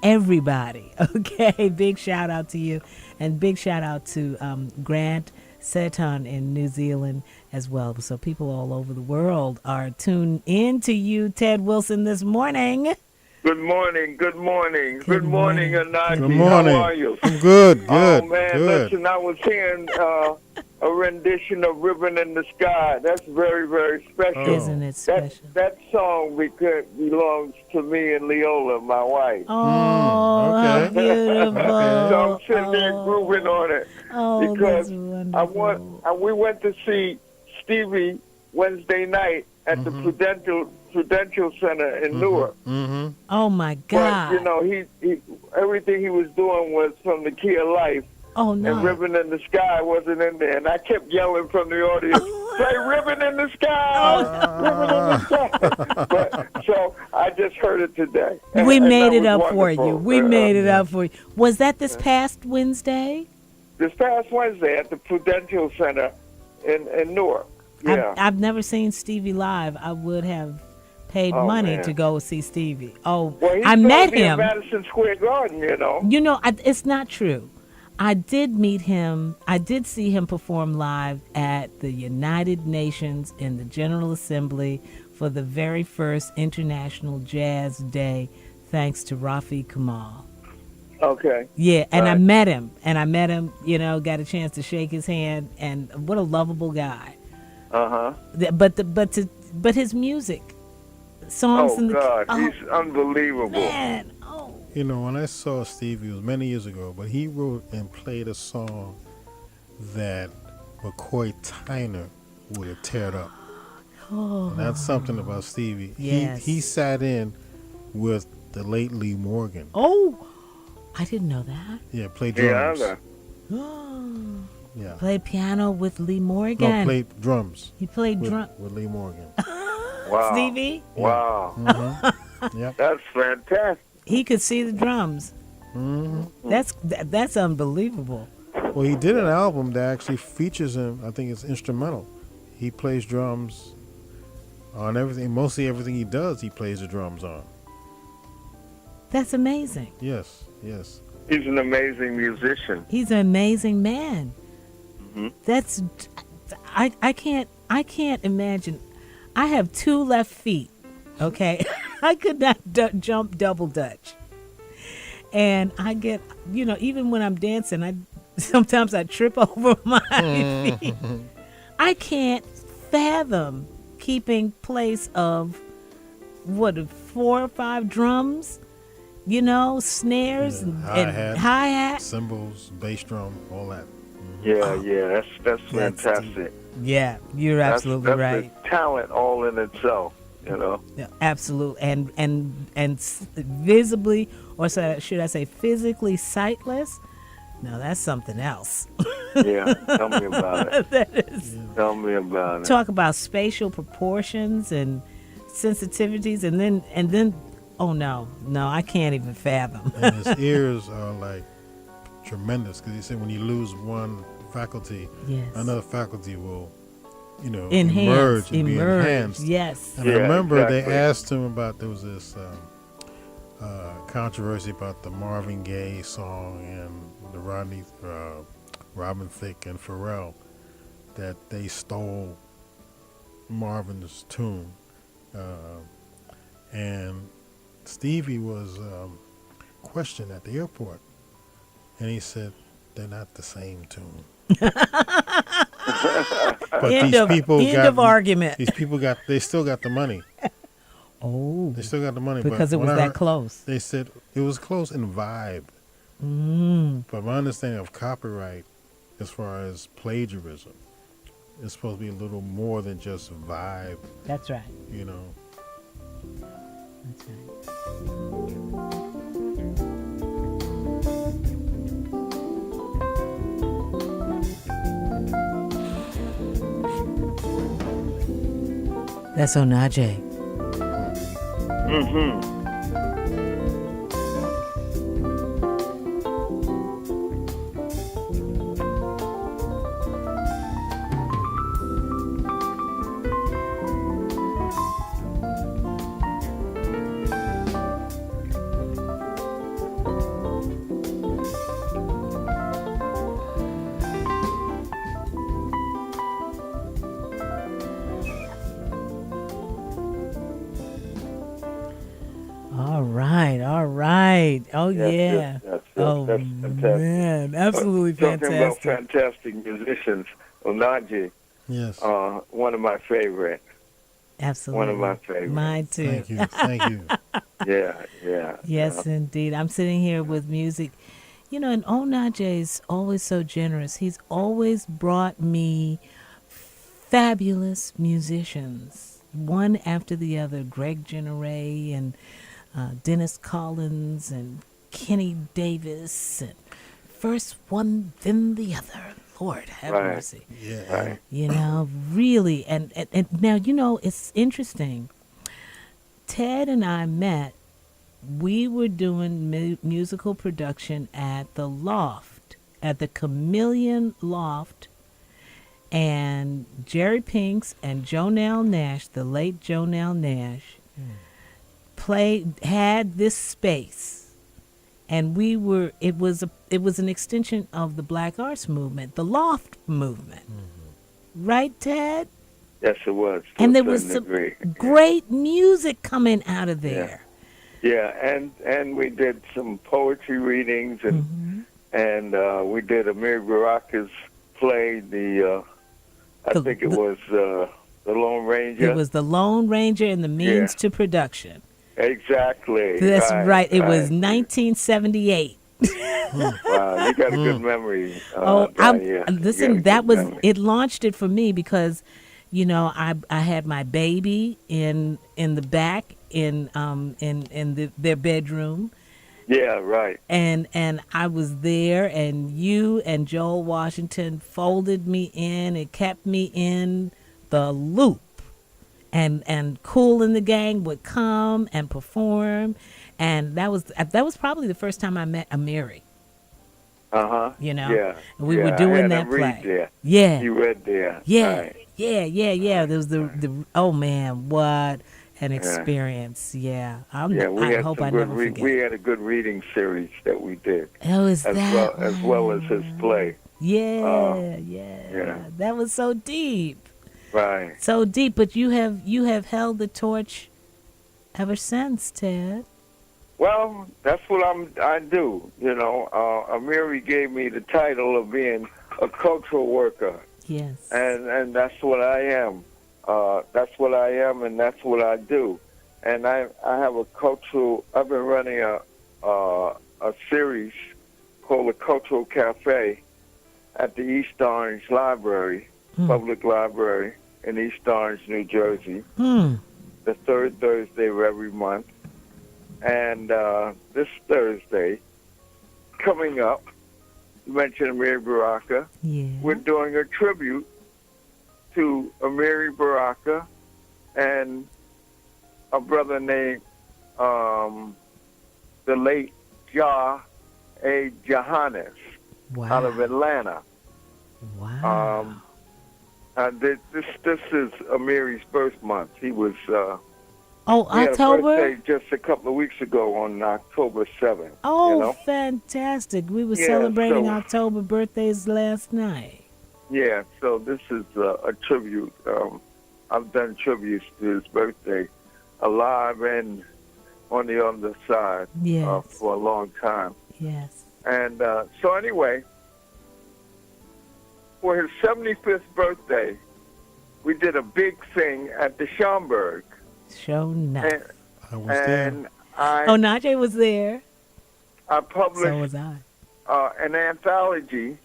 everybody. Okay, big shout out to you, and big shout out to Grant Seton in New Zealand as well. So people all over the world are tuned in to you, Ted Wilson, this morning. Good morning. Good morning. Good Good morning, morning. Anandi. Good morning. How are you? I'm good. Oh man, good. listen, I was hearing a rendition of "Ribbon in the Sky." That's very, very special. Oh. Isn't it special? That song belongs to me and Leola, my wife. Oh, okay. how beautiful. So I'm sitting there grooving on it Oh, because that's wonderful. we went to see Stevie Wednesday night at the Prudential Center in Newark. Mm-hmm. Oh my God. But you know, he everything he was doing was from the key of life. Oh And no. Ribbon in the Sky wasn't in there. And I kept yelling from the audience, play Ribbon in the Sky! Ribbon in the Sky! But, so I just heard it today. We And made that it was up for wonderful. you. We made it up for you. Was that this past Wednesday? This past Wednesday at the Prudential Center in Newark. Yeah. I've never seen Stevie live. I would have paid Oh, money man. to go see Stevie. Oh, Well, he's I met supposed to be in him. Madison Square Garden, you know. You know, it's not true. I did meet him. I did see him perform live at the United Nations in the General Assembly for the very first International Jazz Day, thanks to Rafi Kamal. Okay. Yeah, and I Right. met him, you know, got a chance to shake his hand, and what a lovable guy. Uh-huh. But his music, songs Oh, in the God. He's unbelievable. man, You know, when I saw Stevie, it was many years ago, but he wrote and played a song that McCoy Tyner would have teared up. And that's something about Stevie. Yes. He sat in with the late Lee Morgan. oh, I didn't know that. Yeah, played Yeah, I drums. know. Yeah. Played piano with Lee No, Morgan. played drums He played with, drum. with Lee Morgan. Wow. Stevie, Wow. Yep. That's fantastic. he could see the drums. hmm That's unbelievable. Well, he did an album that actually features him. I think it's instrumental. He plays drums on everything. Mostly everything he does, he plays the drums on. That's amazing. Yes, yes. He's an amazing musician. He's an amazing man. That's I can't imagine. I have 2 left feet. Okay, I could not jump double dutch, and I get, you know, even when I'm dancing, sometimes I trip over my feet. I can't fathom keeping place of 4 or 5 drums, you know, snares and Hi-hat, hi-hat. cymbals, bass drum, all that. Yeah, that's fantastic. Yeah, you're absolutely that's right. a talent all in itself, you know. Yeah, absolutely, and visibly, or should I say physically sightless? No, that's something else. Yeah, tell me about it. That is. Tell me about it. Talk about spatial proportions and sensitivities, and then, oh no, I can't even fathom. And his ears are like tremendous because he said when you lose one faculty, Yes. another faculty will, you know, Enhance, emerge and be enhanced. Yes. And I Yeah, remember they exactly. asked him about, there was this controversy about the Marvin Gaye song and the Robin Thicke and Pharrell, that they stole Marvin's tune. And Stevie was questioned at the airport, and he said, they're not the same tune. But End these of, people end got, of argument. these people they still got the money. Oh, They still got the money. because but it was when I that heard- close. They said it was close in vibe. But my understanding of copyright, as far as plagiarism, is supposed to be a little more than just vibe, That's right. you know. That's right. That's Onaje. All right, all right. Oh Yes, yeah. Oh that's fantastic. man, absolutely Talking about fantastic. fantastic musicians, Onaje, Yes. one of my favorite. One of my Absolutely. favorites. Mine too. Thank you. Thank you. Yes, indeed. I'm sitting here with music. You know, and Onaje is always so generous. He's always brought me fabulous musicians, one after the other. Greg Generay and Dennis Collins and Kenny Davis, and first one, then the other. Lord have Right. mercy. Yeah. Right. You know, really. And now, you know, it's interesting. Ted and I met. We were doing musical production at the Loft, at the Chameleon Loft, and Jerry Pinks and Jonelle Nash, the late Jonelle Nash, had this space, and it was an extension of the Black Arts movement, the Loft movement, right, Ted? Yes, it was. to And a there was certain some degree. great music coming out of there. Yeah, and we did some poetry readings, and we did Amiri Baraka's play. I think it was the Lone Ranger. It was the Lone Ranger and the Means to Production. Exactly. That's right. It was right. 1978. Wow, you got a good memory. Listen, You got a that good was memory. it. Launched it for me because, you know, I had my baby in the back in their bedroom, Yeah, right. and I was there, and you and Joel Washington folded me in and kept me in the loop. And Cool and the Gang would come and perform, and that was probably the first time I met Amiri. You know, Yeah. we yeah, were doing I had that to read play. There. Yeah, You read there. yeah, Right. yeah. There was the oh man, what an experience! Yeah, Yeah, we I had hope some I good. never forget. We had a good reading series that we did, Oh, is as that well as his play. Yeah, yeah. that was so deep, Right. so deep. But you have held the torch ever since, Ted. Well, that's what I do. You know, Amiri gave me the title of being a cultural worker, Yes. and that's what I am. That's what I am, and that's what I do. And I have a cultural. I've been running a series called the Cultural Cafe at the East Orange Library, Public Library in East Orange, New Jersey, the third Thursday of every month. And this Thursday, coming up, you mentioned Amiri Baraka. Yeah. We're doing a tribute to Amiri Baraka and a brother named the late Jah A. Johannes Wow. out of Atlanta. Wow. This is Amiri's birth month. He was he had a October. birthday just a couple of weeks ago on October 7th. Oh, you know? fantastic! We were Yeah, celebrating so- October birthdays last night. Yeah, so this is a tribute. I've done tributes to his birthday, alive and on the other side Yes. for a long time. Yes. And so anyway, for his 75th birthday, we did a big thing at the Schomburg. Show enough. And, I was there. and I, Oh, Najee was there. I So published was I. an anthology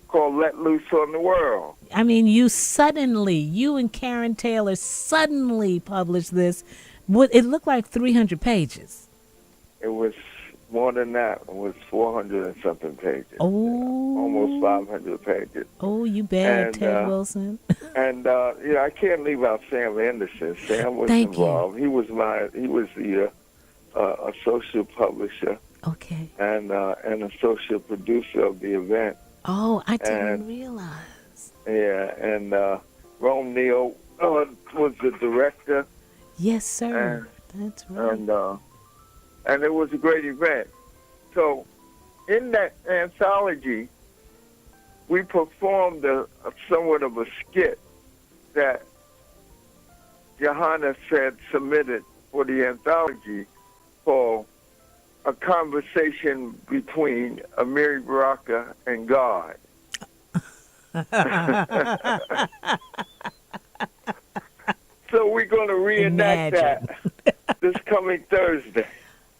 called Let Loose on the World. I mean, you and Karen Taylor suddenly published this. It looked like 300 pages. It was more than that. It was 400 and something pages. Oh. Almost 500 pages. Oh, you bad, And, Ted Wilson. And I can't leave out Sam Anderson. Sam was Thank you. involved. He was the associate publisher Okay. and associate producer of the event. Oh, I didn't And- realize. Yeah, and Rome Neal was the director, Yes, sir. That's right. and it was a great event. So, in that anthology, we performed somewhat of a skit that Johannes had submitted for the anthology, called A Conversation Between Amiri Baraka and God. So we're going to reenact that this coming Thursday.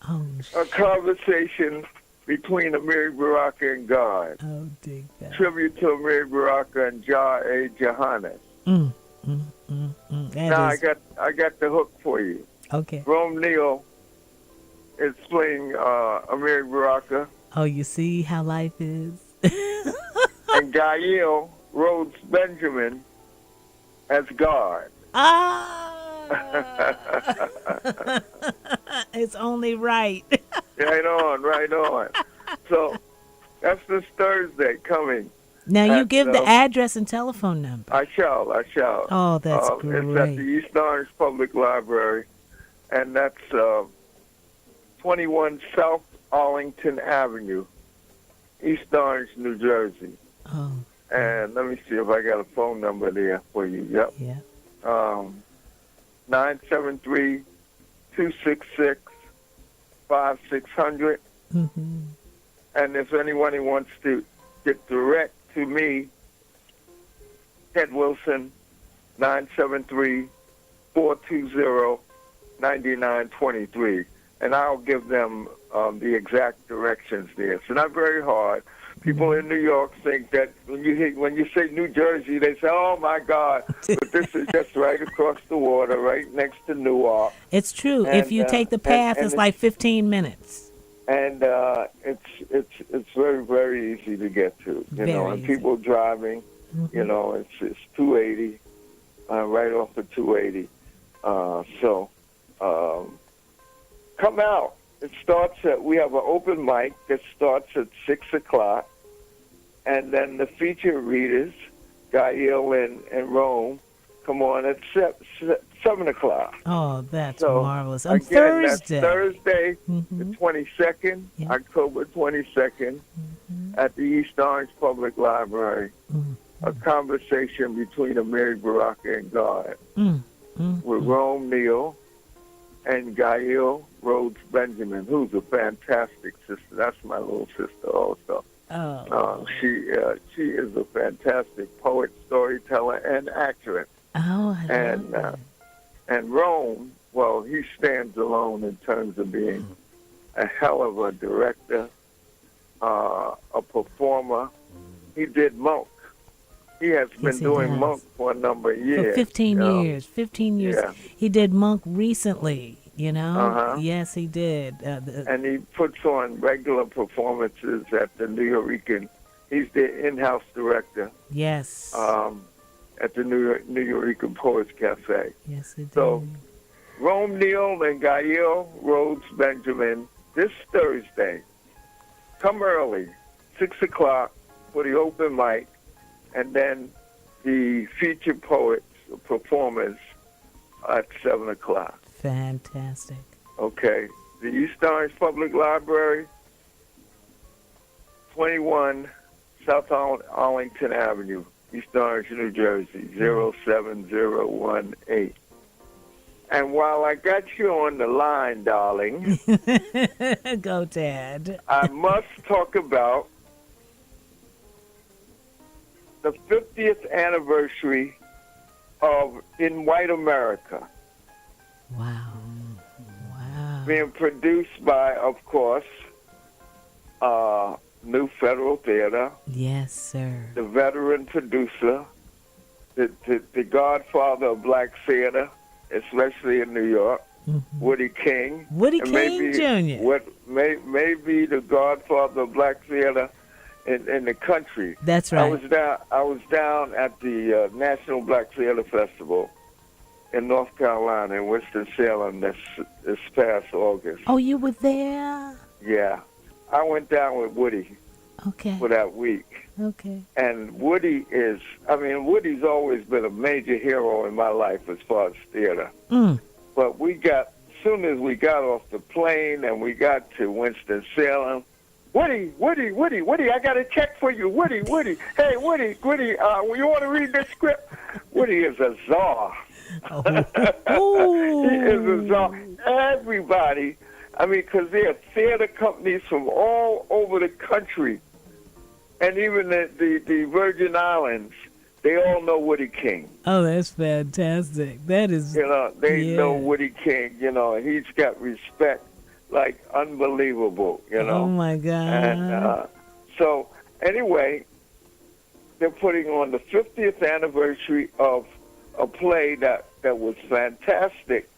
Oh, A conversation between Amiri Baraka and God. oh, dig that. Tribute to Amiri Baraka and Jah A. Johannes. That Now is- I got the hook for you. okay. Rome Neal is playing Amiri Baraka, Oh, you see how life is? and Gael Rhodes Benjamin as God. It's only right. Right on, right on. So that's this Thursday coming. Now you At, give the address and telephone number. I shall. Oh, that's It's at great. the East Orange Public Library, and that's 21 South Arlington Avenue, East Orange, New Jersey. Oh, And let me see if I got a phone number there for you. Yep. yeah. 973-266-5600. Mm-hmm. And if anyone wants to get direct to me, Ted Wilson, 973-420-9923. And I'll give them the exact directions there. It's not very hard. People in New York think that when you say New Jersey, they say, "Oh my God!" But this is just right across the water, right next to Newark, It's true. And, if you take the path, and it's it's- like 15 minutes. and it's very, very easy to get to. You know, Very and easy. people driving, you know, it's 280, right off of 280. So come out. It starts we have an open mic that starts at 6 o'clock. And then the feature readers, Gael and Rome, come on at 7 o'clock. Oh, that's So, marvelous. On Again, Thursday. that's Thursday, the Mhm. 22nd, Yeah. October 22nd, at the East Orange Public Library. A conversation between Amiri Baraka and God with Rome Neal and Gael Rhodes Benjamin, who's a fantastic sister. That's my little sister also. Oh. She is a fantastic poet, storyteller, and actress. Oh, I love And that. and Rome, well, he stands alone in terms of being a hell of a director, a performer. He did Monk. He has been Yes, he doing does. Monk for a number of years. For 15 you know. years. 15 years. Yeah. He did Monk recently, you know? Uh-huh. Yes, he did. And he puts on regular performances at the Nuyorican. He's the in-house director yes. at the Nuyorican Poets Cafe. Yes, he did. So, Rome Neal and Gael Rhodes Benjamin, this Thursday, come early, 6 o'clock for the open mic, and then the featured poets, performers at 7 o'clock. Fantastic. Okay. The East Orange Public Library, 21 South Arlington Avenue, East Orange, New Jersey, 07018. And while I got you on the line, darling, Go, Dad. I must talk about the 50th anniversary of In White America, Wow. Wow. being produced by, of course, New Federal Theater, Yes, sir. the veteran producer, the godfather of black theater, especially in New York, Woody King. Woody and King Jr. What may be the godfather of black theater in the country. That's I right. was down at the National Black Theater Festival in North Carolina, in Winston-Salem, this past August. Oh, you were there? Yeah. I went down with Woody Okay. for that week. Okay. And Woody's always been a major hero in my life as far as theater. But as soon as we got off the plane and we got to Winston-Salem, Woody, I got a check for you, Woody. Hey, Woody, you want to read this script? Woody is a czar. Oh. He is a czar. Everybody I mean, because there are theater companies from all over the country, and even the Virgin Islands, they all know Woody King. Oh, that's fantastic. That is, You know, they yeah. know Woody King. You know, he's got respect like unbelievable. You know. Oh my God. And so, anyway, they're putting on the 50th anniversary of a play that was fantastic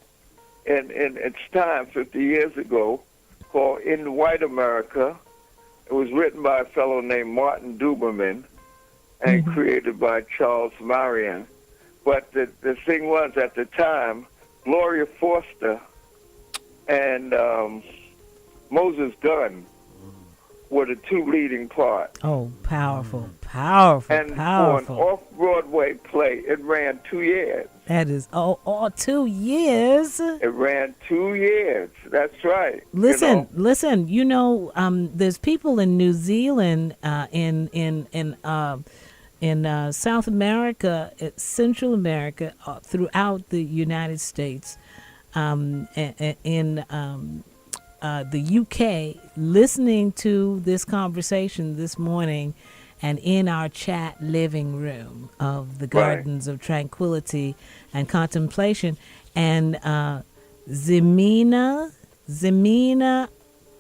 in its time 50 years ago, called In White America. It was written by a fellow named Martin Duberman and created by Charles Marion. But the thing was, at the time, Gloria Foster and Moses Dunn were the two leading parts. Oh, powerful, powerful, And powerful. for an off-Broadway play, it ran 2 years. That is, all 2 years. It ran 2 years. That's right. Listen, You know? listen. You know, there's people in New Zealand, in South America, Central America, throughout the United States, in the UK, listening to this conversation this morning, and in our chat living room of the Gardens of Tranquility and Contemplation, and Zemina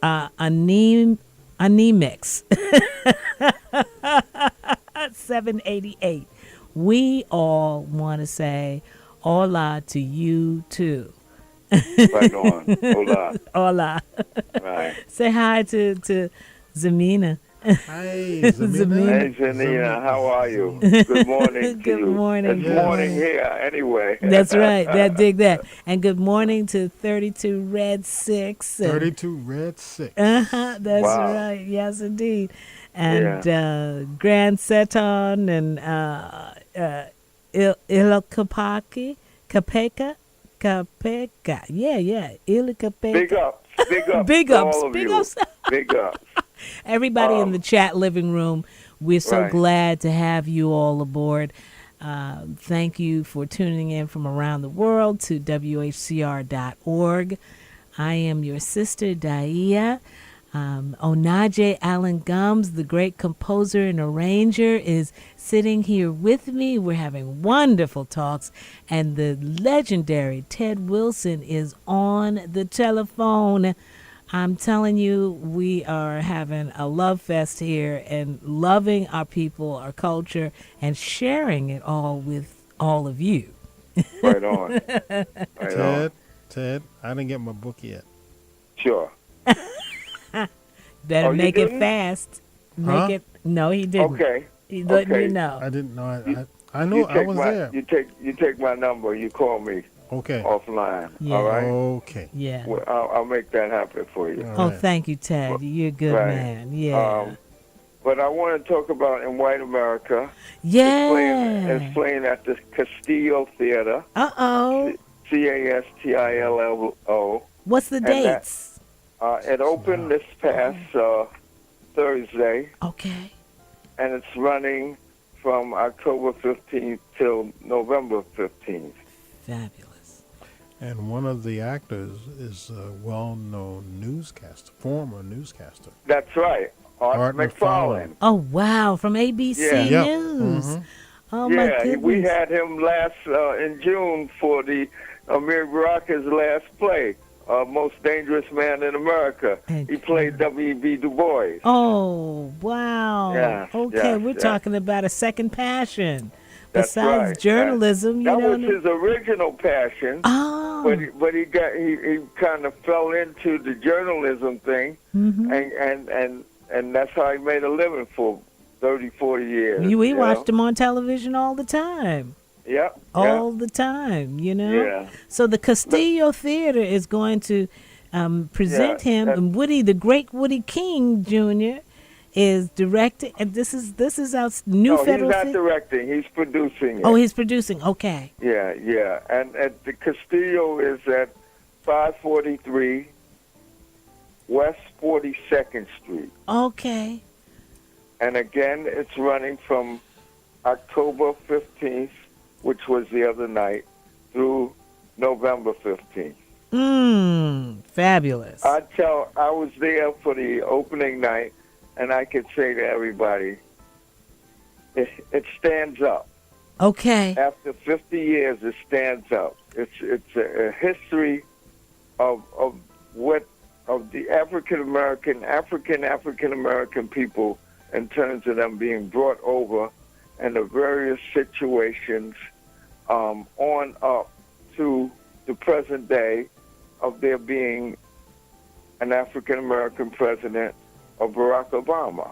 Anemics 788. We all want to say hola to you too. Right on. Hola. Hola. Right. Say hi to Zemina. Hey, Zamina. Hey, Zanina, how are you? Good morning to Good you. morning. It's Yeah. morning here, anyway. That's right. Dig that. And good morning to 32 Red 6. 32 Red 6. That's Wow. right. Yes, indeed. And Grand Seton and Ilokapaki, Kapeka. Yeah. Ilokapeka. Big ups. Big ups. Big to ups. all of Big you. ups. Big ups. Everybody in the chat living room, we're so Right. glad to have you all aboard. Thank you for tuning in from around the world to WHCR.org. I am your sister, Daia. Onaje Allen Gums, the great composer and arranger, is sitting here with me. We're having wonderful talks. And the legendary Ted Wilson is on the telephone. I'm telling you, we are having a love fest here and loving our people, our culture, and sharing it all with all of you. Right on. Right on. Ted, I didn't get my book yet. Sure. Better Oh, you make it didn't? fast. Make Huh? it. No, he didn't. Okay. He's letting Okay. you know. I didn't know. I know I was there. You take my number. You call me Okay. offline. Yeah. All right. Okay. Yeah. Well, I'll make that happen for you. All Oh, right. thank you, Ted. You're a good Right. man. Yeah. But I want to talk about In White America. Yeah. It's playing at the Castillo Theater. Uh-oh. Castillo. What's the And that- dates? It opened this past Thursday, Okay. and it's running from October 15th till November 15th. Fabulous. And one of the actors is a well-known newscaster, former newscaster. That's right. Art McFarlane. Oh, wow. From ABC Yeah. Yep. News. Mhm. Oh, my Yeah, goodness. we had him last in June for the Amir Baraka's last play, Most Dangerous Man in America. Thank He you. played W.B. Du Bois. Oh, wow. Yes, Okay, yes, we're yes. talking about a second passion. That's Besides right. journalism, That you was know. his original passion. Oh. But he kind of fell into the journalism thing, Mhm. and that's how he made a living for 30, 40 years. We you watched know? him on television all the time. Yep. All the time, you know? Yeah. So the Castillo Theater is going to present Yeah, him, that- and Woody, the great Woody King Jr., is directing, and this is our new No, he's federal not theater. directing. He's producing it. Oh, he's producing. Okay. Yeah. And the Castillo is at 543 West 42nd Street. Okay. And again, it's running from October 15th, which was the other night, through November 15th. Fabulous. I was there for the opening night, and I could say to everybody, it stands up. Okay. After 50 years, it stands up. It's a history of the African American people in terms of them being brought over and the various situations on up to the present day of there being an African American president of Barack Obama.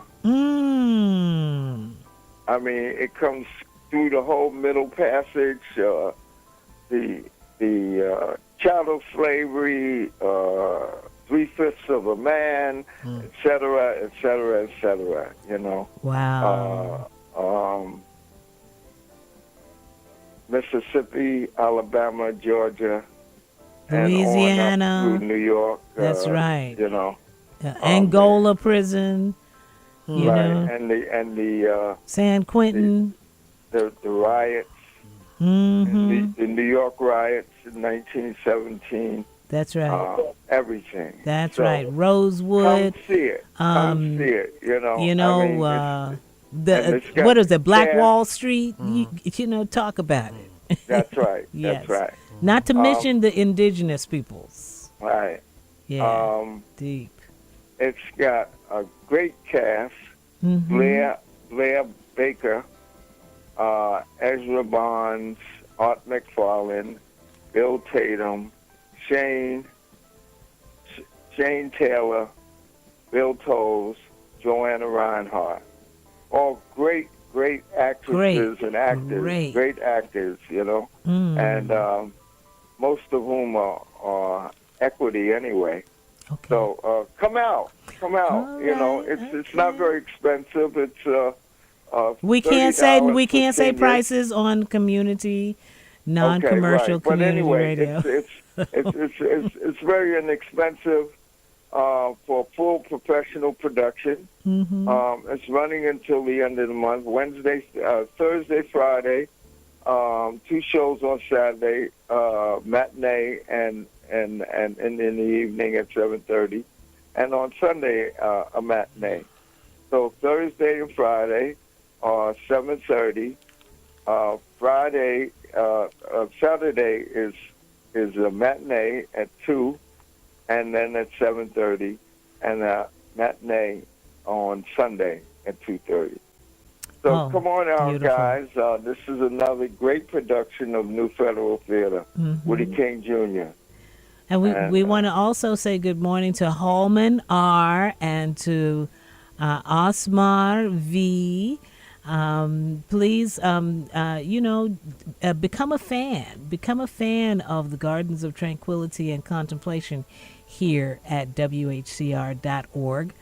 I mean, it comes through the whole Middle Passage, the chattel slavery, 3/5 of a man, et cetera, you know. Wow. Mississippi, Alabama, Georgia, Louisiana. and on up through New York. That's right. You know. Angola prison. You right, know. and the San Quentin. The riots, the New York riots in 1917. That's right. Everything. That's right. Rosewood. Come see it. Come see it. You know. You know. I mean, what is it? Black Wall Street. You know. Talk about it. That's right. Yes. That's right. Not to mention the indigenous peoples. Right. Yeah. Deep. It's got a great cast. Blair Baker, Ezra Bonds, Art McFarlane, Bill Tatum, Shane Taylor, Bill Toles, Joanna Reinhardt. All great actresses and actors. Great actors, you know. And most of whom are equity anyway. Okay. So come out. All you know, right, it's not very expensive. It's we can't say prices on community, non-commercial okay, right. community but anyway, radio. It's very inexpensive for full professional production. It's running until the end of the month. Thursday, Friday, 2 shows on Saturday, matinee and in the evening at 7:30, and on Sunday a matinee. So Thursday and Friday, 7:30. Saturday is a matinee at 2, and then at 7:30, and a matinee on Sunday at 2:30. So come on out, beautiful. guys. This is another great production of New Federal Theater, Woody King Jr. And we want to also say good morning to Holman R. and to Osmar V. Please, become a fan. Become a fan of the Gardens of Tranquility and Contemplation here at WHCR.org.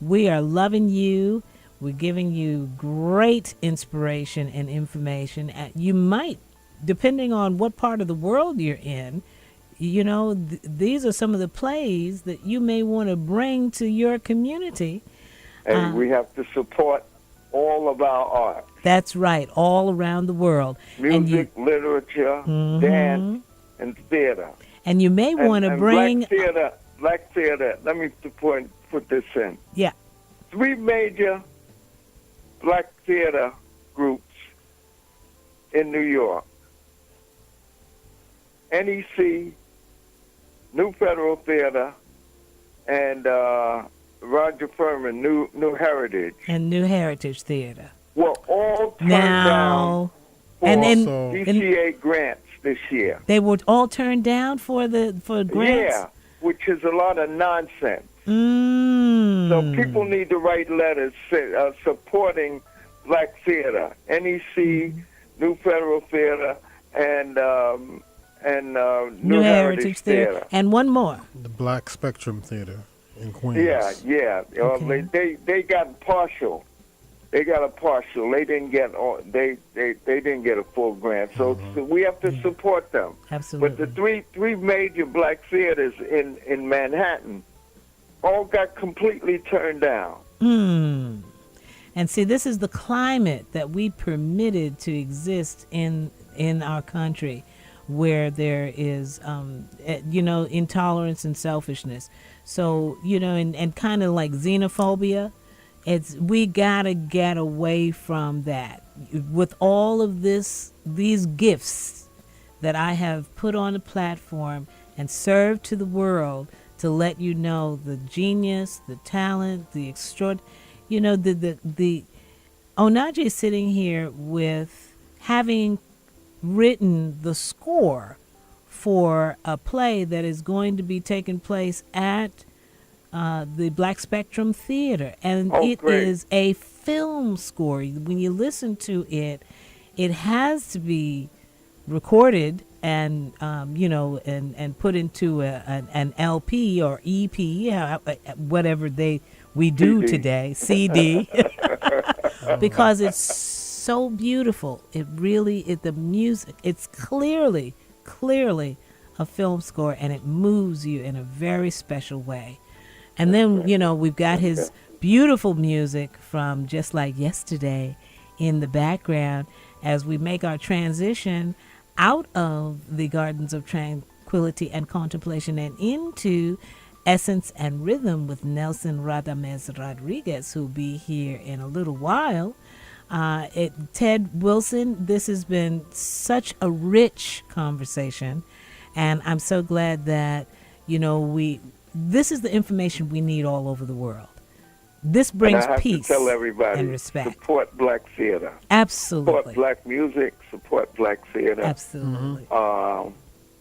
We are loving you. We're giving you great inspiration and information. You might, depending on what part of the world you're in, you know, these are some of the plays that you may want to bring to your community. And we have to support all of our art. That's right, all around the world. Music, literature, dance, and theater. And you may want to bring... Black theater, let me put this in. Yeah. 3 major black theater groups in New York. NEC, New Federal Theater, and Roger Furman, New Heritage. And New Heritage Theater. Were all turned down for DCA grants this year. They were all turned down for grants? Yeah, which is a lot of nonsense. So people need to write letters supporting black theater, NEC, New Federal Theater, and New Heritage Theater. And one more. The Black Spectrum Theater in Queens. Yeah. Okay. They got partial. They got a partial. They didn't get they didn't get a full grant. So we have to support them. Absolutely. But the three major black theaters in Manhattan all got completely turned down. And see, this is the climate that we permitted to exist in our country. where there is, intolerance and selfishness. So, and kind of like xenophobia, we gotta get away from that. With all of these gifts that I have put on the platform and served to the world to let you know the genius, the talent, the extraordinary, the Onaje is sitting here with having written the score for a play that is going to be taking place at the Black Spectrum Theater, and it great. is a film score. When you listen to it, it has to be recorded and and put into an LP or EP, whatever we do CD. today, CD, because it's so beautiful. It really, the music, it's clearly a film score, and it moves you in a very special way. And then, we've got his beautiful music from Just Like Yesterday in the background as we make our transition out of the Gardens of Tranquility and Contemplation and into Essence and Rhythm with Nelson Radames Rodriguez, who'll be here in a little while. Ted Wilson, this has been such a rich conversation, and I'm so glad that, this is the information we need all over the world. This brings and I have peace to tell everybody, and respect. Support Black theater. Absolutely. Support Black music. Support Black theater. Absolutely.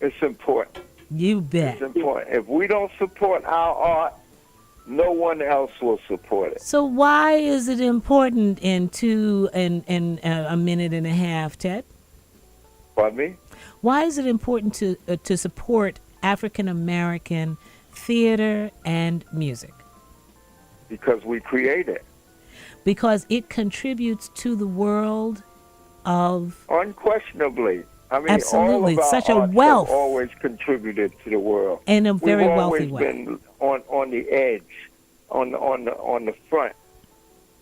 It's important. You bet. It's important. If we don't support our art, no one else will support it. So why is it important in a minute and a half, Ted? Pardon me? Why is it important to support African American theater and music? Because we create it. Because it contributes to the world of... Unquestionably. I mean, absolutely. all of our Such a arts wealth. have always contributed to the world. In a very wealthy We've way. always been on the edge, on the front.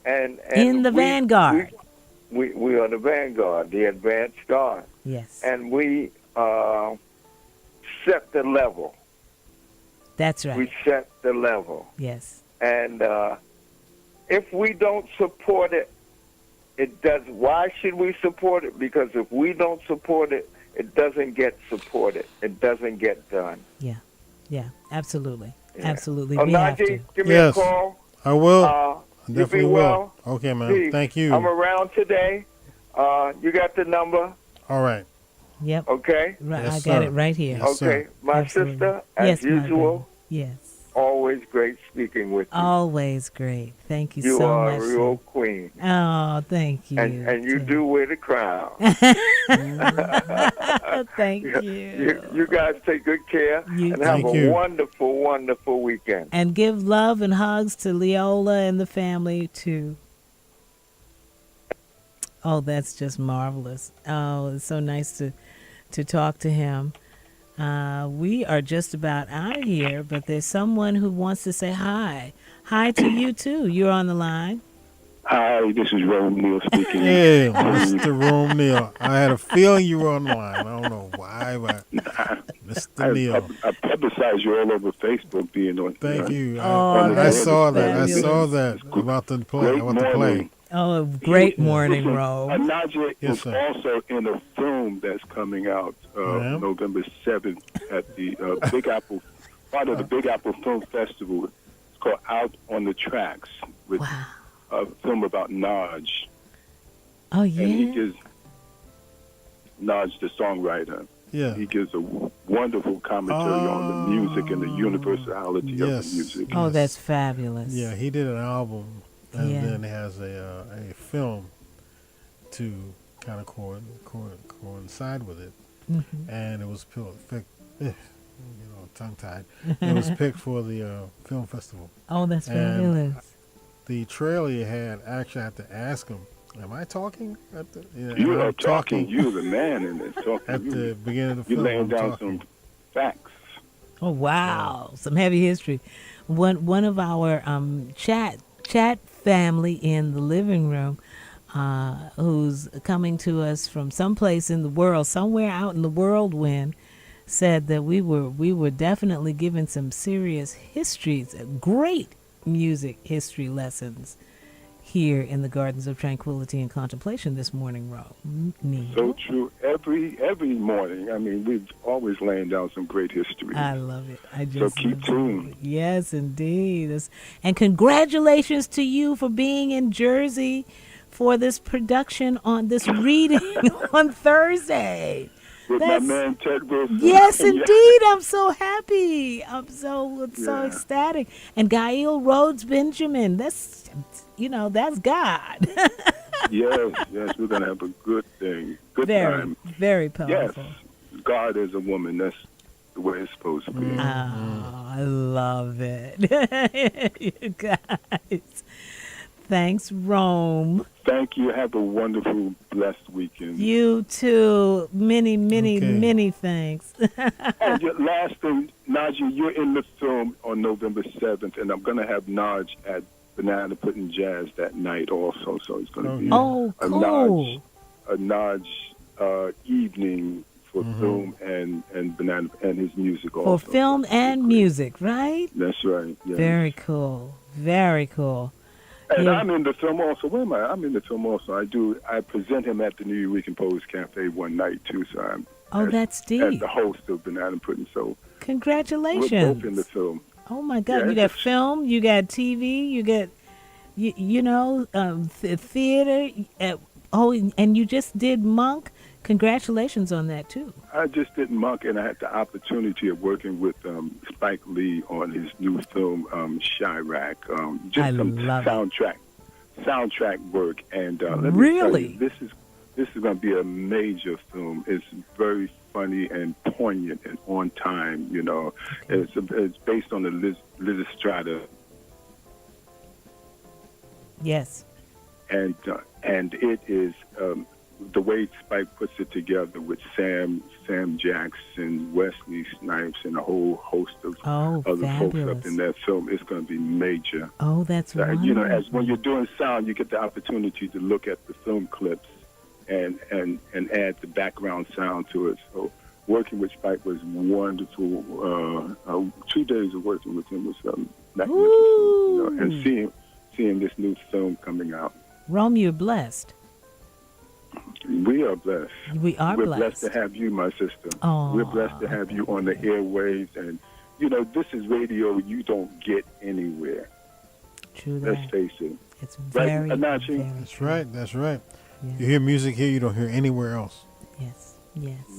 And in the vanguard. We are the vanguard, the advanced guard. Yes. And we set the level. That's right. We set the level. Yes. And if we don't support it, it does. Why should we support it? Because if we don't support it, it doesn't get supported. It doesn't get done. Yeah, absolutely. Yeah. Absolutely. We have to. Najee, give me Yes. a call. I will. You Definitely be will. well. Okay, man. Steve, Thank you. I'm around today. You got the number, All right. Yep. okay? Right. Yes, I got sir. it right here. Yes, sir. Okay. My Absolutely. sister, as Yes, my usual, brother. Yes. always great speaking with you. Always great. Thank you, You so are much. a real queen. Oh, thank you. And you Ted. do wear the crown. Thank you. You guys take good care You and have Thank a you. wonderful, wonderful weekend. And give love and hugs to Leola and the family, too. Oh, that's just marvelous. Oh, it's so nice to talk to him. We are just about out of here, but there's someone who wants to say hi. Hi to you, too. You're on the line. Hi, this is Rome Neal speaking. Hey, Mr. Rome Neal. I had a feeling you were on the line. I don't know why, but Mr. Neal. I publicized you all over Facebook being on. Thank you. Oh, I that's saw that. I fabulous. saw that about the play. Great About the play. morning. Oh, great morning, Listen, Rome. Najee Yes, is sir. also in a film that's coming out Yeah. November 7th at the Big Apple, part of the Big Apple Film Festival. It's called Out on the Tracks, with Wow. a film about Naj. Oh, And he yeah? gives Naj, the songwriter, Yeah. he gives a wonderful commentary on the music and the universality of Yes. the music. Oh, that's fabulous. Yeah, he did an album and Yeah. then has a film to kind of coincide with it. Mhm. And it was picked, tongue-tied. It was picked for the film festival. Oh, that's And fabulous. The trailer you had, actually I had to ask him, am I talking? You and are I'm talking. You're the man in this. Talking. at the beginning of the You're film. laying I'm down talking. some facts. Oh, wow. Some heavy history. One of our chat family in the living room who's coming to us from someplace in the world, somewhere out in the whirlwind, said that we were definitely given some serious histories, great music history lessons here in the Gardens of Tranquility and Contemplation this morning, Neil. So true. Every morning. I mean, we've always laying down some great history. I love it. So keep tuned. Yes, indeed. And congratulations to you for being in Jersey for this production on this reading on Thursday. With my man Ted Wilson. Yes, indeed. I'm so happy. I'm so ecstatic. And Gail Rhodes Benjamin. That's God. yes, we're gonna have a good thing. Good time. Very powerful. Yes, God is a woman. That's the way it's supposed to be. Oh, I love it. You guys. Thanks, Rome. Thank you. Have a wonderful, blessed weekend. You too. Many, many thanks. And your last thing, Najee, you're in the film on November 7th, and I'm going to have Naj at Banana Pudding Jazz that night also. So it's going to be cool. a Naj evening for film and Banana and his music also. For film and music, right? That's right. Yes. Very cool. Very cool. And I'm in the film also. Where am I? I'm in the film also. I present him at the New Eureka Poets Cafe one night too. So I'm that's deep. As the host of Banana Pudding. So congratulations. We're both in the film. Oh my God! Yeah, you got film, you got TV, you got theater. And you just did Monk. Congratulations on that too. I just did Monk, and I had the opportunity of working with Spike Lee on his new film Chirac. Just some soundtrack work, and let me tell you, this is going to be a major film. It's very funny and poignant and on time. You know, it's based on the Liz Estrada. Yes. And it is. The way Spike puts it together with Sam Jackson, Wesley Snipes, and a whole host of other folks up in that film, it's going to be major. Oh, that's wonderful. You know, as when you're doing sound, you get the opportunity to look at the film clips and add the background sound to it. So working with Spike was wonderful. 2 days of working with him was magnificent. You know, and seeing this new film coming out. Rome, you're blessed. We are blessed. We're blessed to have you, my sister. Oh, we're blessed to have you on the airwaves. And, you know, this is radio you don't get anywhere. True that. Let's face it. It's very, right, That's right. That's right. Yeah. You hear music here you don't hear anywhere else. Yes.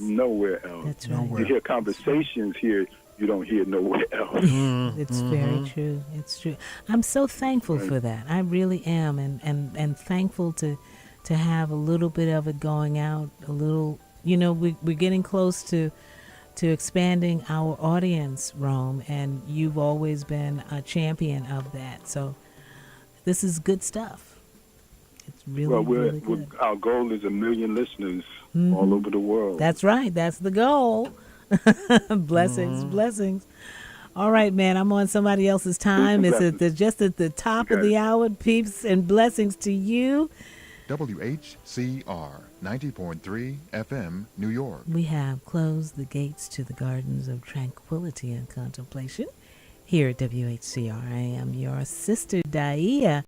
Nowhere else. That's right. You hear conversations here you don't hear nowhere else. It's very true. It's true. I'm so thankful for that. I really am. And thankful to have a little bit of it going out, a little, we're getting close to expanding our audience, Rome, and you've always been a champion of that. So this is good stuff. It's really, really good. Our goal is 1 million listeners all over the world. That's right. That's the goal. Blessings. All right, man. I'm on somebody else's time. It's just at the top of the hour. Peace and blessings to you. WHCR 90.3 FM, New York. We have closed the gates to the Gardens of Tranquility and Contemplation here at WHCR. I am your sister, Daia.